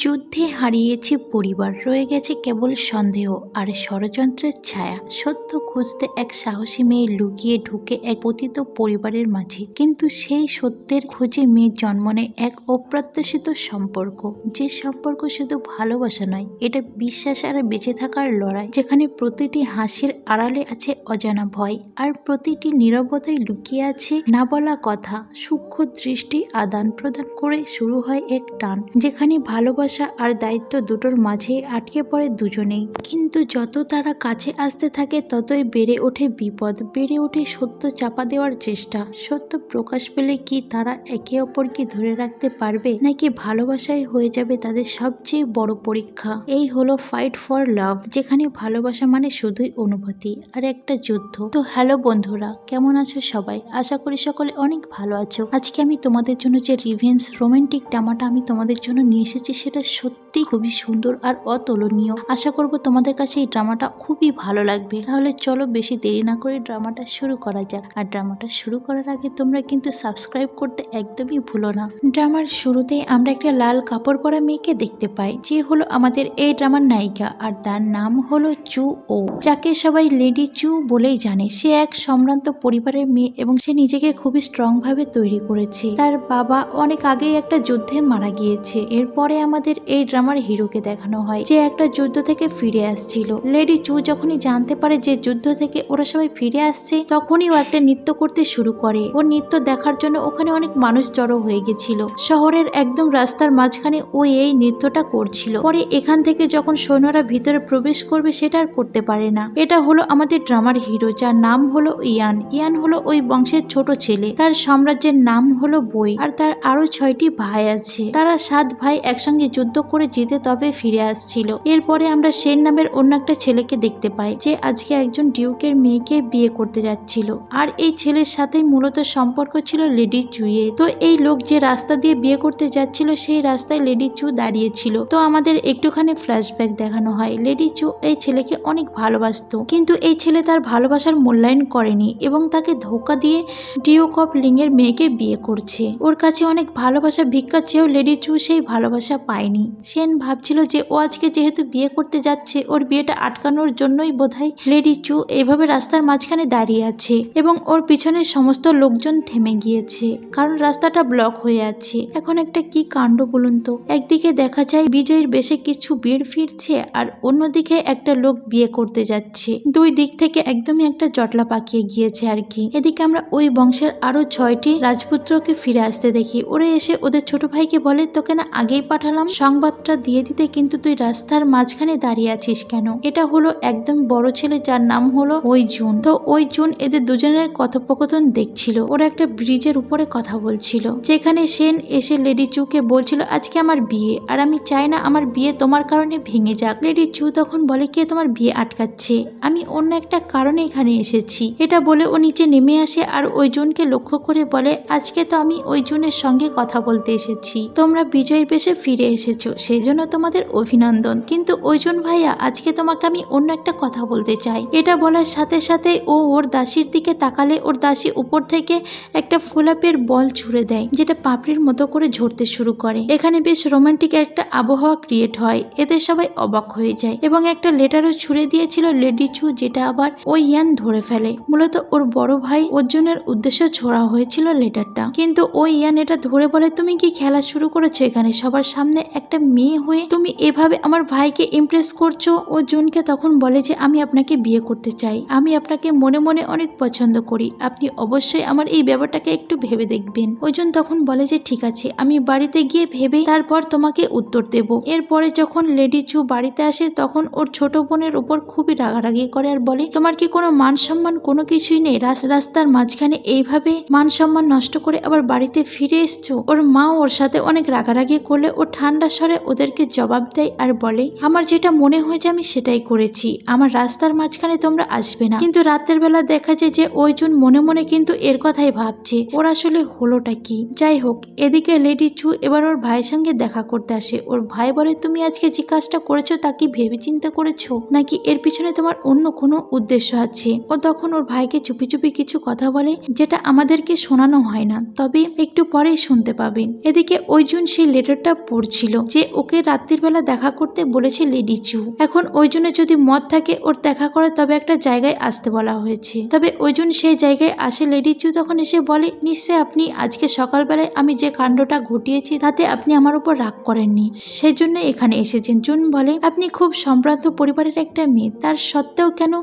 যুদ্ধে হারিয়েছে পরিবার, রয়ে গেছে কেবল সন্দেহ আর ষড়যন্ত্রের ছায়া। সত্য খুঁজতে এক সাহসী মেয়ে লুকিয়ে ঢুকে এক পতিত পরিবারের মাঝে, কিন্তু সেই সত্যের খোঁজে মেয়ে জন্ম নেয় এক অপ্রত্যাশিত সম্পর্ক। যে সম্পর্ক শুধু ভালোবাসা নয়, এটা বিশ্বাস আর বেঁচে থাকার লড়াই, যেখানে প্রতিটি হাসির আড়ালে আছে অজানা ভয়, আর প্রতিটি নীরবতায় লুকিয়ে আছে না বলা কথা। সূক্ষ্ম দৃষ্টি আদান প্রদান করে শুরু হয় এক টান, যেখানে ভালোবাসা আর দায়িত্ব দুটোর মাঝে আটকে পড়ে দুজনেই। কিন্তু যত তারা কাছে আসতে থাকে, ততই বেড়ে ওঠে বিপদ, বেড়ে ওঠে সত্য চাপা দেওয়ার চেষ্টা। সত্য প্রকাশ পেলে কি তারা একে অপরকে ধরে রাখতে পারবে, নাকি ভালোবাসাই হয়ে যাবে তাদের সবচেয়ে বড় পরীক্ষা? এই হলো ফাইট ফর লাভ, যেখানে ভালোবাসা মানে শুধুই অনুভূতি আর একটা যুদ্ধ। তো হ্যালো বন্ধুরা, কেমন আছো সবাই? আশা করি সকলে অনেক ভালো আছো। আজকে আমি তোমাদের জন্য যে রিভেঞ্জ রোমান্টিক ড্রামাটা আমি তোমাদের জন্য নিয়ে এসেছি, সেটা সত্যি খুবই সুন্দর আর অতুলনীয়। আশা করব তোমাদের কাছে এই ড্রামাটা খুবই ভালো লাগবে। তাহলে চলো বেশি দেরি না করে ড্রামাটা শুরু করা যাক। আর ড্রামাটা শুরু করার আগে তোমরা কিন্তু সাবস্ক্রাইব করতে একদমই ভুলো না। ড্রামার শুরুতেই আমরা একটা লাল কাপড় পরা মেয়েকে দেখতে পাই, যে হলো আমাদের এই ড্রামার নায়িকা, আর তার নাম হলো চু ও, যাকে সবাই লেডি চু বলেই জানে। সে এক সম্ভ্রান্ত পরিবারের মেয়ে এবং সে নিজেকে খুবই স্ট্রং ভাবে তৈরি করেছে। তার বাবা অনেক আগেই একটা যুদ্ধে মারা গিয়েছে। এরপরে আমাদের এই ড্রামার হিরোকে দেখানো হয়, যে একটা যুদ্ধ থেকে ফিরে আসছিল। লেডি চু যখনই জানতে পারে যে যুদ্ধ থেকে ওরা সবাই ফিরে আসছে, তখনই ও একটা নৃত্য করতে শুরু করে। ওর নৃত্য দেখার জন্য ওখানে অনেক মানুষ জড়ো হয়ে গেছিল। শহরের একদম রাস্তার মাঝখানে ও এই নৃত্যটা করছিল। পরে এখান থেকে যখন সৈন্যরা ভিতরে প্রবেশ করবে, সেটা আর করতে পারে না। এটা হলো আমাদের ড্রামার হিরো, যার নাম হলো ইয়ান। ইয়ান হলো ওই বংশের ছোট ছেলে। তার সাম্রাজ্যের নাম হলো বই, আর তার আরো 6টি ভাই আছে। তারা 7 ভাই একসঙ্গে যুদ্ধ করে জিতে তবে ফিরে আসছিল। এরপরে আমরা সেন নামের অন্য একটা ছেলেকে দেখতে পাই, যে আজকে একজন ডিউকের মেয়েকে বিয়ে করতে যাচ্ছিল। আর এই ছেলের সাথেই মূলত সম্পর্ক ছিল লেডি চুয়ে। তো এই লোক যে রাস্তা দিয়ে বিয়ে করতে যাচ্ছিল, সেই রাস্তায় লেডি চু দাঁড়িয়েছিল। তো আমাদের একটুখানি ফ্ল্যাশব্যাক দেখানো হয়। লেডি চু এই ছেলেকে অনেক ভালোবাসতো, কিন্তু এই ছেলে তার ভালোবাসার মূল্যায়ন করেনি এবং তাকে ধোঁকা দিয়ে ডিউক অফ লিংয়ের মেয়েকে বিয়ে করছে। ওর কাছে অনেক ভালোবাসা ভিক্ষা চেয়েও লেডি চু সেই ভালোবাসা পায়নি। সেন ভাবছিল যে ও আজকে যেহেতু বিয়ে করতে যাচ্ছে, ওর বিয়েটা আটকানোর জন্যই বোধহয় লেডি চু এইভাবে রাস্তার মাঝখানে দাঁড়িয়ে আছে এবং ওর পিছনের সমস্ত লোকজন থেমে গিয়েছে, কারণ রাস্তাটা ব্লক হয়ে আছে। এখন একটা কি কাণ্ড বলুন তো? একদিকে দেখা যায় বিজয়ীর বেশে কিছু বীর ফিরছে, আর অন্যদিকে একটা লোক বিয়ে করতে যাচ্ছে। দুই দিক থেকে একদমই একটা জটলা পাকিয়ে গিয়েছে আর কি। এদিকে আমরা ওই বংশের আরো 6টি রাজপুত্রকে ফিরে আসতে দেখি। ওরা এসে ওদের ছোট ভাইকে বলে, তোকে না আগেই পাঠালাম সংবাদটা দিয়ে দিতে, কিন্তু তুই রাস্তার মাঝখানে দাঁড়িয়ে আছিস কেন? এটা হলো একদম বড় ছেলে, যার নাম হলো ওই জুন। তো ওই জুন এদের দুজনের কথোপকথন দেখছিল। ওরা একটা ব্রিজের উপরে কথা বলছিল, যেখানে সেন এসে লেডি চুকে বলছিল, আজকে আমার বিয়ে, আর আমি চাই না আমার বিয়ে তোমার কারণে ভেঙে যাক। লেডি চু তখন বলে, কে তোমার বিয়ে আটকাচ্ছে? আমি অন্য একটা কারণে এখানে এসেছি। এটা বলে ও নিচে নেমে আসে আর ওই জুনকে লক্ষ্য করে বলে, আজকে তো আমি ওই জুনের সঙ্গে কথা বলতে এসেছি। তোমরা বিজয়ের বেশে ফিরে এসেছো, সেই জন্য তোমাদের অভিনন্দন, কিন্তু ওই জন ভাইয়া, আজকে তোমাকে আমি অন্য একটা কথা বলতে চাই। এটা বলার সাথে সাথে ও ওর দাসীর দিকে তাকালে ওর দাসী উপর থেকে একটা ফুলাপের বল ছুড়ে দেয়, যেটা পাপড়ির মতো করে ঝরতে শুরু করে। এখানে বেশ রোমান্টিক একটা আবহাওয়া ক্রিয়েট হয়। এদের সবাই অবাক হয়ে যায় এবং একটা লেটারও ছুড়ে দিয়েছিল লেডি চু, যেটা আবার ওই ইয়ান ধরে ফেলে। মূলত ওর বড় ভাই অর্জুনের উদ্দেশ্যে ছোড়া হয়েছিল লেটারটা, কিন্তু ওই ইয়ান এটা ধরে বলে, তুমি কি খেলা শুরু করেছো এখানে সবার সামনে একটা মেয়ে হয়ে? তুমি এভাবে আমার ভাইকে ইমপ্রেস করছো? ও জুনকে তখন বলে যে, আমি আপনাকে বিয়ে করতে চাই, আমি আপনাকে মনে মনে অনেক পছন্দ করি, আপনি অবশ্যই আমার এই ব্যাপারটাকে একটু ভেবে দেখবেন। ওই জন তখন বলে যে, ঠিক আছে, আমি বাড়িতে গিয়ে ভেবে তারপর তোমাকে উত্তর দেব। এরপরে যখন লেডি চু বাড়িতে আসে, তখন ওর ছোট বোনের উপর খুবই রাগারাগি করে আর বলে, তোমার কি কোনো মান সম্মান কোনো কিছুই নেই? রাস্তার মাঝখানে এইভাবে মান সম্মান নষ্ট করে আবার বাড়িতে ফিরে এসছো? ওর মা ওর সাথে অনেক রাগারাগি করলে ও ঠান্ডা স্বরে ওদেরকে জবাব দেয় আর বলে, আমার যেটা মনে হয়েছে আমি সেটাই করেছি, আমার রাস্তার মাঝখানে তোমরা আসবে না। কিন্তু রাতের বেলা দেখা যায় যে ওই জন মনে মনে কিন্তু এর কথাই ভাবছে, ওর আসলে হলোটা কি। যাই হোক, এদিকে লেডি চু এবার ওর ভাইয়ের সঙ্গে দেখা করতে আসে। ওর ভাই বলে, তুমি আজকে যে কাজটা করেছো তা কি ভেবে চিন্তা করেছো, নাকি এর পিছনে তোমার অন্য কোনো উদ্দেশ্য আছে? ও তখন ওর ভাইকে চুপি চুপি কিছু কথা বলে, যেটা আমাদেরকে শোনানো হয় না, তবে একটু পরেই শুনতে পাবেন। এদিকে ওই জন সেই লেটারটা পড়ছিল। বলেছিল যে ওকে রাত্রির বেলা দেখা করতে বলেছে লেডি চু। এখন ওই জন্য যদি মত থাকে ওর দেখা করে তবে একটা জায়গায় আসতে বলা হয়েছে। তবে ওই জন্য সেই জায়গায় আসে লেডি চু। তখন এসে বলে নিশ্চয় আপনি আজকে সকালবেলায় আমি যে কাণ্ডটা ঘটিয়েছি তাতে আপনি আমার উপর রাগ করেননি, সেই জন্য এখানে এসেছেন। জুন বলে আপনি খুব সম্ভ্রান্ত পরিবারের একটা মেয়ে, তার সত্ত্বেও কেন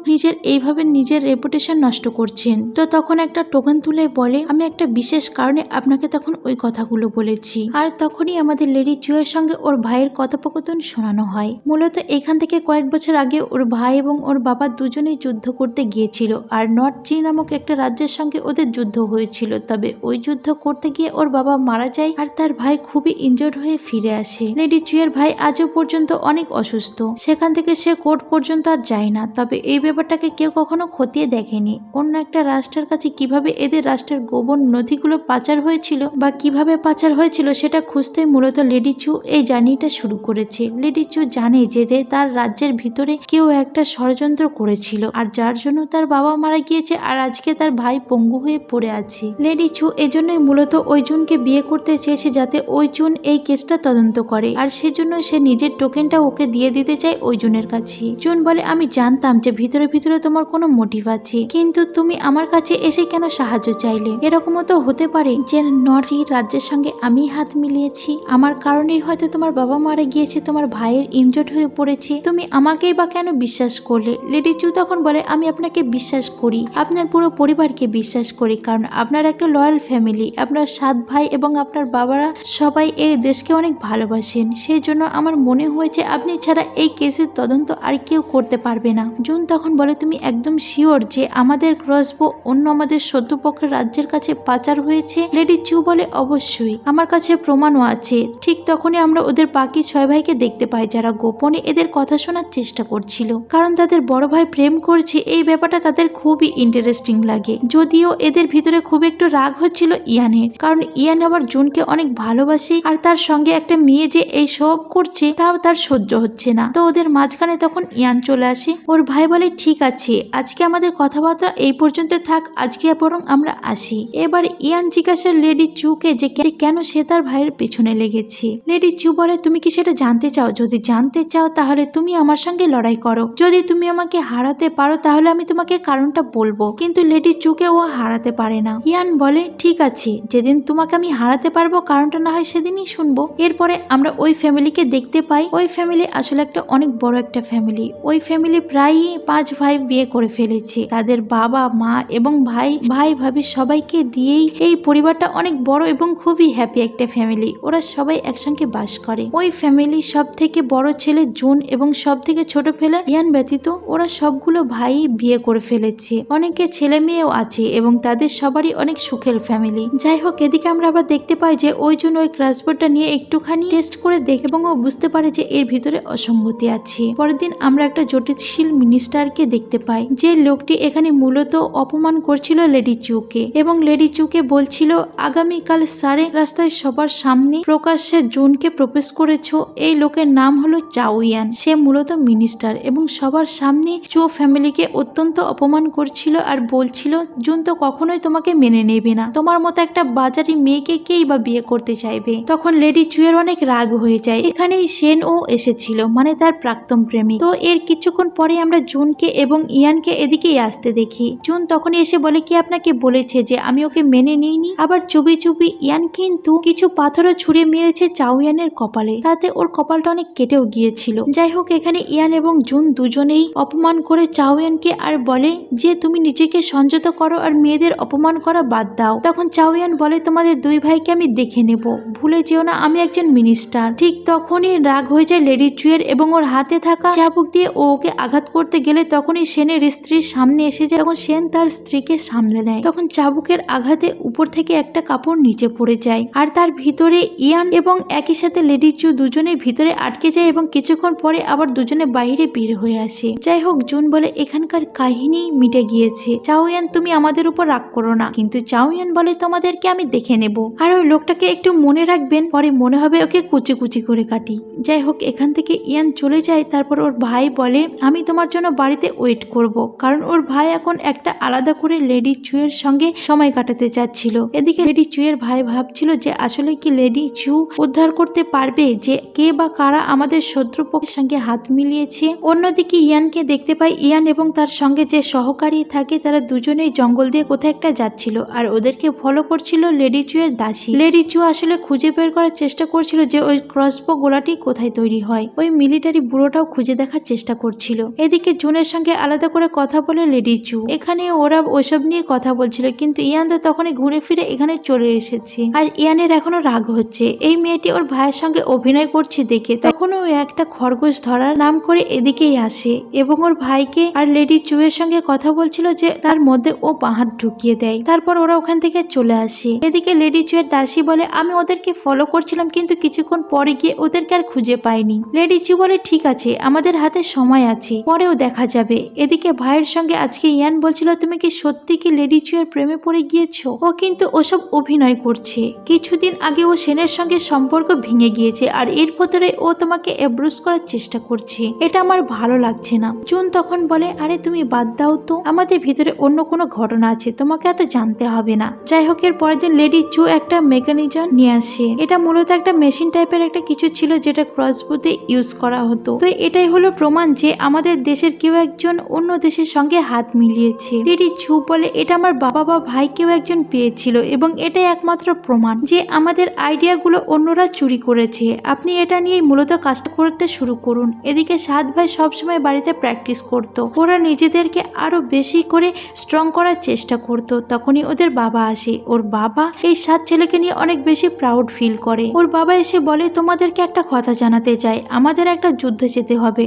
এইভাবে নিজের রেপুটেশন নষ্ট করছেন? তো তখন একটা টোকেন তুলে বলে আমি একটা বিশেষ কারণে আপনাকে তখন ওই কথাগুলো বলেছি। আর তখনই আমাদের লেডি চুয়ের সঙ্গে ওর ভাইয়ের কথোপকথন শোনানো হয়। মূলত এখান থেকে কয়েক বছর আগে ওর ভাই এবং ওর বাবা দুজনেই যুদ্ধ করতে গিয়েছিল, আর নর্থ চি নামক একটা রাজ্যের সঙ্গে ওদের যুদ্ধ হয়েছিল। তবে ওই যুদ্ধ করতে গিয়ে ওর বাবা মারা যায় আর তার ভাই খুবই ইনজর্ড হয়ে ফিরে আসে। লেডি চুয়ের ভাই আজও পর্যন্ত অনেক অসুস্থ, সেখান থেকে সে কোর্ট পর্যন্ত আর যায় না। তবে এই ব্যাপারটাকে কেউ কখনো খতিয়ে দেখেনি অন্য একটা রাষ্ট্রের কাছে কিভাবে এদের রাষ্ট্রের গোপন নথিগুলো পাচার হয়েছিল বা কিভাবে পাচার হয়েছিল সেটা খুঁজতে মূলত লেডি চু এই জার্নিটা শুরু করেছে। লেডি চু জানে যে তার রাজ্যের ভিতরে কেউ একটা ষড়যন্ত্র করেছিল আর যার জন্য তার বাবা মারা গিয়েছে আর আজকে তার ভাই পঙ্গু হয়ে পড়ে আছে। লেডি চু এজন্যই মূলত ওই জুনকে বিয়ে করতে চেয়েছে যাতে ওই জুন এই কেসটা তদন্ত করে, আর সেজন্য সে নিজের টোকেনটা ওকে দিয়ে দিতে চায় ওই জুনের কাছে। জুন বলে আমি জানতাম যে ভিতরে ভিতরে তোমার কোনো মোটিভ আছে, কিন্তু তুমি আমার কাছে এসে কেন সাহায্য চাইলে? এরকমও তো হতে পারে যে নর্থ রাজ্যের সঙ্গে আমি হাত মিলিয়েছি, আমার কারণেই হয়তো তোমার বাবা মারা গিয়েছে, তোমার ভাইয়ের ইনজর্ড হয়ে পড়েছে, তুমি আমাকেই বা কেন বিশ্বাস করলে? লেডি চু তখন বলে আমি আপনাকে বিশ্বাস করি, আপনার পুরো পরিবারকে বিশ্বাস করি, কারণ আপনার একটা লয়াল ফ্যামিলি, আপনার 7 ভাই এবং আপনার বাবারা সবাই এই দেশকে অনেক ভালোবাসেন। সেই জন্য আমার মনে হয়েছে আপনি ছাড়া এই কেসের তদন্ত আর কেউ করতে পারবে না। জুন তখন বলে তুমি একদম শিওর যে আমাদের ক্রসবো অন্য আমাদের শত্রুপক্ষের রাজ্যের কাছে পাচার হয়েছে? লেডি চু বলে অবশ্যই, আমার কাছে প্রমাণও আছে। ঠিক তখনই আমরা ওদের বাকি 6 ভাইকে দেখতে পাই যারা গোপনে এদের কথা শোনার চেষ্টা করছিল, কারণ তাদের বড় ভাই প্রেম করছে এই ব্যাপারটা তাদের খুবই ইন্টারেস্টিং লাগে। যদিও এদের ভিতরে খুব একটু রাগ হচ্ছিল ইয়ানের, কারণ ইয়ান আবার জুনকে অনেক ভালোবাসে আর তার সঙ্গে একটা মেয়ে যে এই সব করছে তাও তার সহ্য হচ্ছে না। তো ওদের মাঝখানে তখন ইয়ান চলে আসে। ওর ভাই বলে ঠিক আছে আজকে আমাদের কথাবার্তা এই পর্যন্ত থাক, আজকে বরং আমরা আসি। এবার ইয়ান জিজ্ঞাসা লেডি চুকে যে কেন সে তার ভাইয়ের পেছনে লেগেছে। লেডি চু বলে তুমি কি সেটা জানতে চাও? যদি জানতে চাও তাহলে তুমি আমার সঙ্গে লড়াই করো, যদি তুমি আমাকে হারাতে পারো তাহলে আমি তোমাকে কারণটা বলবো। কিন্তু লেডি চুকে ও হারাতে পারে না। ইয়ান বলে ঠিক আছে, যেদিন তোমাকে আমি হারাতে পারবো কারণটা না হয় সেদিনই শুনবো। এরপরে আমরা ওই ফ্যামিলিকে দেখতে পাই। ওই ফ্যামিলি আসলে একটা অনেক বড় একটা ফ্যামিলি। ওই ফ্যামিলি প্রায় 5 ভাই বিয়ে করে ফেলেছে, তাদের বাবা মা এবং ভাই ভাবি সবাইকে দিয়েই এই পরিবারটা অনেক বড় এবং খুবই হ্যাপি একটা ফ্যামিলি। ওরা সবাই একসঙ্গে বাস করে। ওই ফ্যামিলি সব থেকে বড় ছেলে জুন এবং সব থেকে ছোট ফেলে ইয়ান ব্যতীত ওরা সবগুলো ভাই বিয়ে করে ফেলেছে। অনেকে ছেলে মেয়েও আছে এবং তাদের সবারই অনেক সুখের ফ্যামিলি। যাই হোক, এদিকে আমরা আবার দেখতে পাই যে ওই জন্য ওই ক্রাসবোর্ডটা নিয়ে একটুখানি টেস্ট করে দেখে এবং ও বুঝতে পারে যে এর ভিতরে অসঙ্গতি আছে। পরের দিন আমরা একটা জটিলশীল মিনিস্টারকে দেখতে পাই, যে লোকটি এখানে মূলত অপমান করছিল লেডি চুকে এবং লেডি চুকে বলছিল আগামীকাল সারে রাস্তায় সবার সামনে প্রকাশ্যে জুনকে প্রপোজ করেছো। এই লোকের নাম হলো চাউয়ান, সে মূলত মিনিস্টার এবং সবার সামনে চু ফ্যামিলিকে অত্যন্ত অপমান করছিল আর বলছিল জুন তো কখনোই তোমাকে মেনে নেবে না, তোমার মতো একটা বাজারি মেয়েকে কেই বা বিয়ে করতে চাইবে। তখন লেডি চুয়ের অনেক রাগ হয়ে যায়। এখানেই সেন ও এসেছিল, মানে তার প্রাক্তন প্রেমিক। তো এর কিছুক্ষণ পরে আমরা জুনকে এবং ইয়ানকে এদিকেই আসতে দেখি। জুন তখনই এসে বলে কি আপনাকে বলেছে যে আমি ওকে মেনে নিইনি? আবার চুপি চুপি ইয়ান কিন্তু কিছু পাথরও ছুঁড়ে মেরেছে চাউয়ানের কপালে, তাতে ওর কপালটা অনেক কেটেও গিয়েছিল। যাই হোক, এখানে ইয়ান এবং জুন দুজনেই অপমান করে চাউয়ানকে আর বলে যে তুমি নিজেকে সংযত করো আর মেয়েদের অপমান করা বাদ দাও। তখন চাউয়ান বলে তোমাদের 2 ভাইকে আমি দেখে নেব, ভুলে যেও না আমি একজন মিনিস্টার। ঠিক তখনই রাগ হয়ে যায় লেডি চুয়ের এবং ওর হাতে থাকা চাবুক দিয়ে ওকে আঘাত করতে গেলে তখনই সেনের স্ত্রীর সামনে এসে যায়। তখন সেন তার স্ত্রীকে সামলে নেয়। তখন চাবুকের আঘাতে উপর থেকে একটা কাপড় নিচে পড়ে যায় আর তার ভিতরে ইয়ান এবং একই সাথে লেডি চু দুজনে ভিতরে আটকে যায় এবং কিছুক্ষণ পরে আবার দুজনে বাইরে বের হয়ে আসে। যাই হোক, জুন বলে এখানকার কাহিনী মিটে গিয়েছে, চাউয়ান তুমি আমাদের উপর রাগ করো না। কিন্তু চাউয়ান বলে তোমাদেরকে আমি দেখে নেব আর ওই লোকটাকে একটু মনে রাখবেন, পরে মনে হবে ওকে কুচি কুচি করে কাটি। যাই হোক, এখান থেকে ইয়ান চলে যায়। তারপর ওর ভাই বলে আমি তোমার জন্য বাড়িতে ওয়েট করব, কারণ ওর ভাই এখন একটা আলাদা করে লেডি চুয়ের সঙ্গে সময় কাটাতে চাচ্ছিল। এদিকে লেডি চুয়ের ভাই ভাবছিল যে আসলে কি লেডি চু উদ্ধার করতে করতে পারবে যে কে বা কারা আমাদের শত্রুপক্ষের সঙ্গে হাত মিলিয়েছে। অন্যদিকে ইয়ানকে দেখতে পাই ইয়ান এবং তার সঙ্গে যে সহকারী থাকে তারা দুজনেই জঙ্গল দিয়ে কোথাও একটা যাচ্ছিল আর ওদেরকে ফলো করছিল লেডি চু এর দাসী। লেডি চু আসলে খুঁজে বের করার চেষ্টা করছিল যে ওই ক্রসবো গোলাটি কোথায় তৈরি হয়। ওই মিলিটারি বুড়োটাও খুঁজে দেখার চেষ্টা করছিল। এদিকে জুনের সঙ্গে আলাদা করে কথা বলে লেডি চু। এখানে ওরা ওইসব নিয়ে কথা বলছিল, কিন্তু ইয়ান তো তখনই ঘুরে ফিরে এখানে চলে এসেছে আর ইয়ানের এখনো রাগ হচ্ছে। এই মেয়েটি ওর ভাইয়ের সঙ্গে অভিনয় করছে দেখে তখন ও একটা খরগোশ ধরার নাম করে এদিকেই আসে এবং ওর ভাইকে আর লেডি চু এর সঙ্গে কথা বলছিল যে তার মধ্যে ও বাঁ হাত ঢুকিয়ে দেয়। তারপর ওরা ওখান থেকে চলে আসে। এদিকে লেডি চু এর দাসী বলে আমি ওদেরকে ফলো করছিলাম, কিন্তু কিছুক্ষণ পরে গিয়ে ওদেরকে আর খুঁজে পাইনি। লেডি চু বলে ঠিক আছে, আমাদের হাতে সময় আছে, পরেও দেখা যাবে। এদিকে ভাইয়ের সঙ্গে আজকে ইয়ান বলছিল তুমি কি সত্যি কি লেডি চু এর প্রেমে পড়ে গিয়েছো? ও কিন্তু ওসব অভিনয় করছে। কিছুদিন আগে ও সেনের সঙ্গে সম্পর্ক ভেঙে গিয়েছে আর এর ভেতরে ও তোমাকে অ্যাব্রুজ করার চেষ্টা করছে। এটা আমার ভালো লাগছে না। জুন তখন বলে আরে তুমি বাদ দাও তো, আমাদের ভিতরে অন্য কোনো ঘটনা আছে, তোমাকে এত জানতে হবে না। যাই হোক, এর পরের দিন লেডি চু একটা মেকানিজম নিয়ে আসে। এটা মূলত একটা মেশিন টাইপের একটা কিছু ছিল যেটা ক্রসবোতে ইউজ করা হতো। তো এটাই হলো প্রমাণ যে আমাদের দেশের কেউ একজন অন্য দেশের সঙ্গে হাত মিলিয়েছে। লেডি চু বলে এটা আমার বাবা বা ভাই কেউ একজন পেয়েছিল এবং এটাই একমাত্র প্রমাণ যে আমাদের আইডিয়াগুলো অন্যরা চুরি করেছে। আপনি এটা নিয়ে মূলত কাজটা করতে শুরু করুন। এদিকে সাত ভাই সবসময় বাড়িতে প্র্যাকটিস করত। ওরা নিজেদেরকে আরো বেশি করে স্ট্রং করার চেষ্টা করত। তখনই ওদের বাবা আসে। ওর বাবা এই সাত ছেলেকে নিয়ে অনেক বেশি প্রাউড ফিল করে। ওর বাবা এসে বলে তোমাদেরকে একটা কথা জানাতে চাই, আমাদের একটা যুদ্ধে যেতে হবে।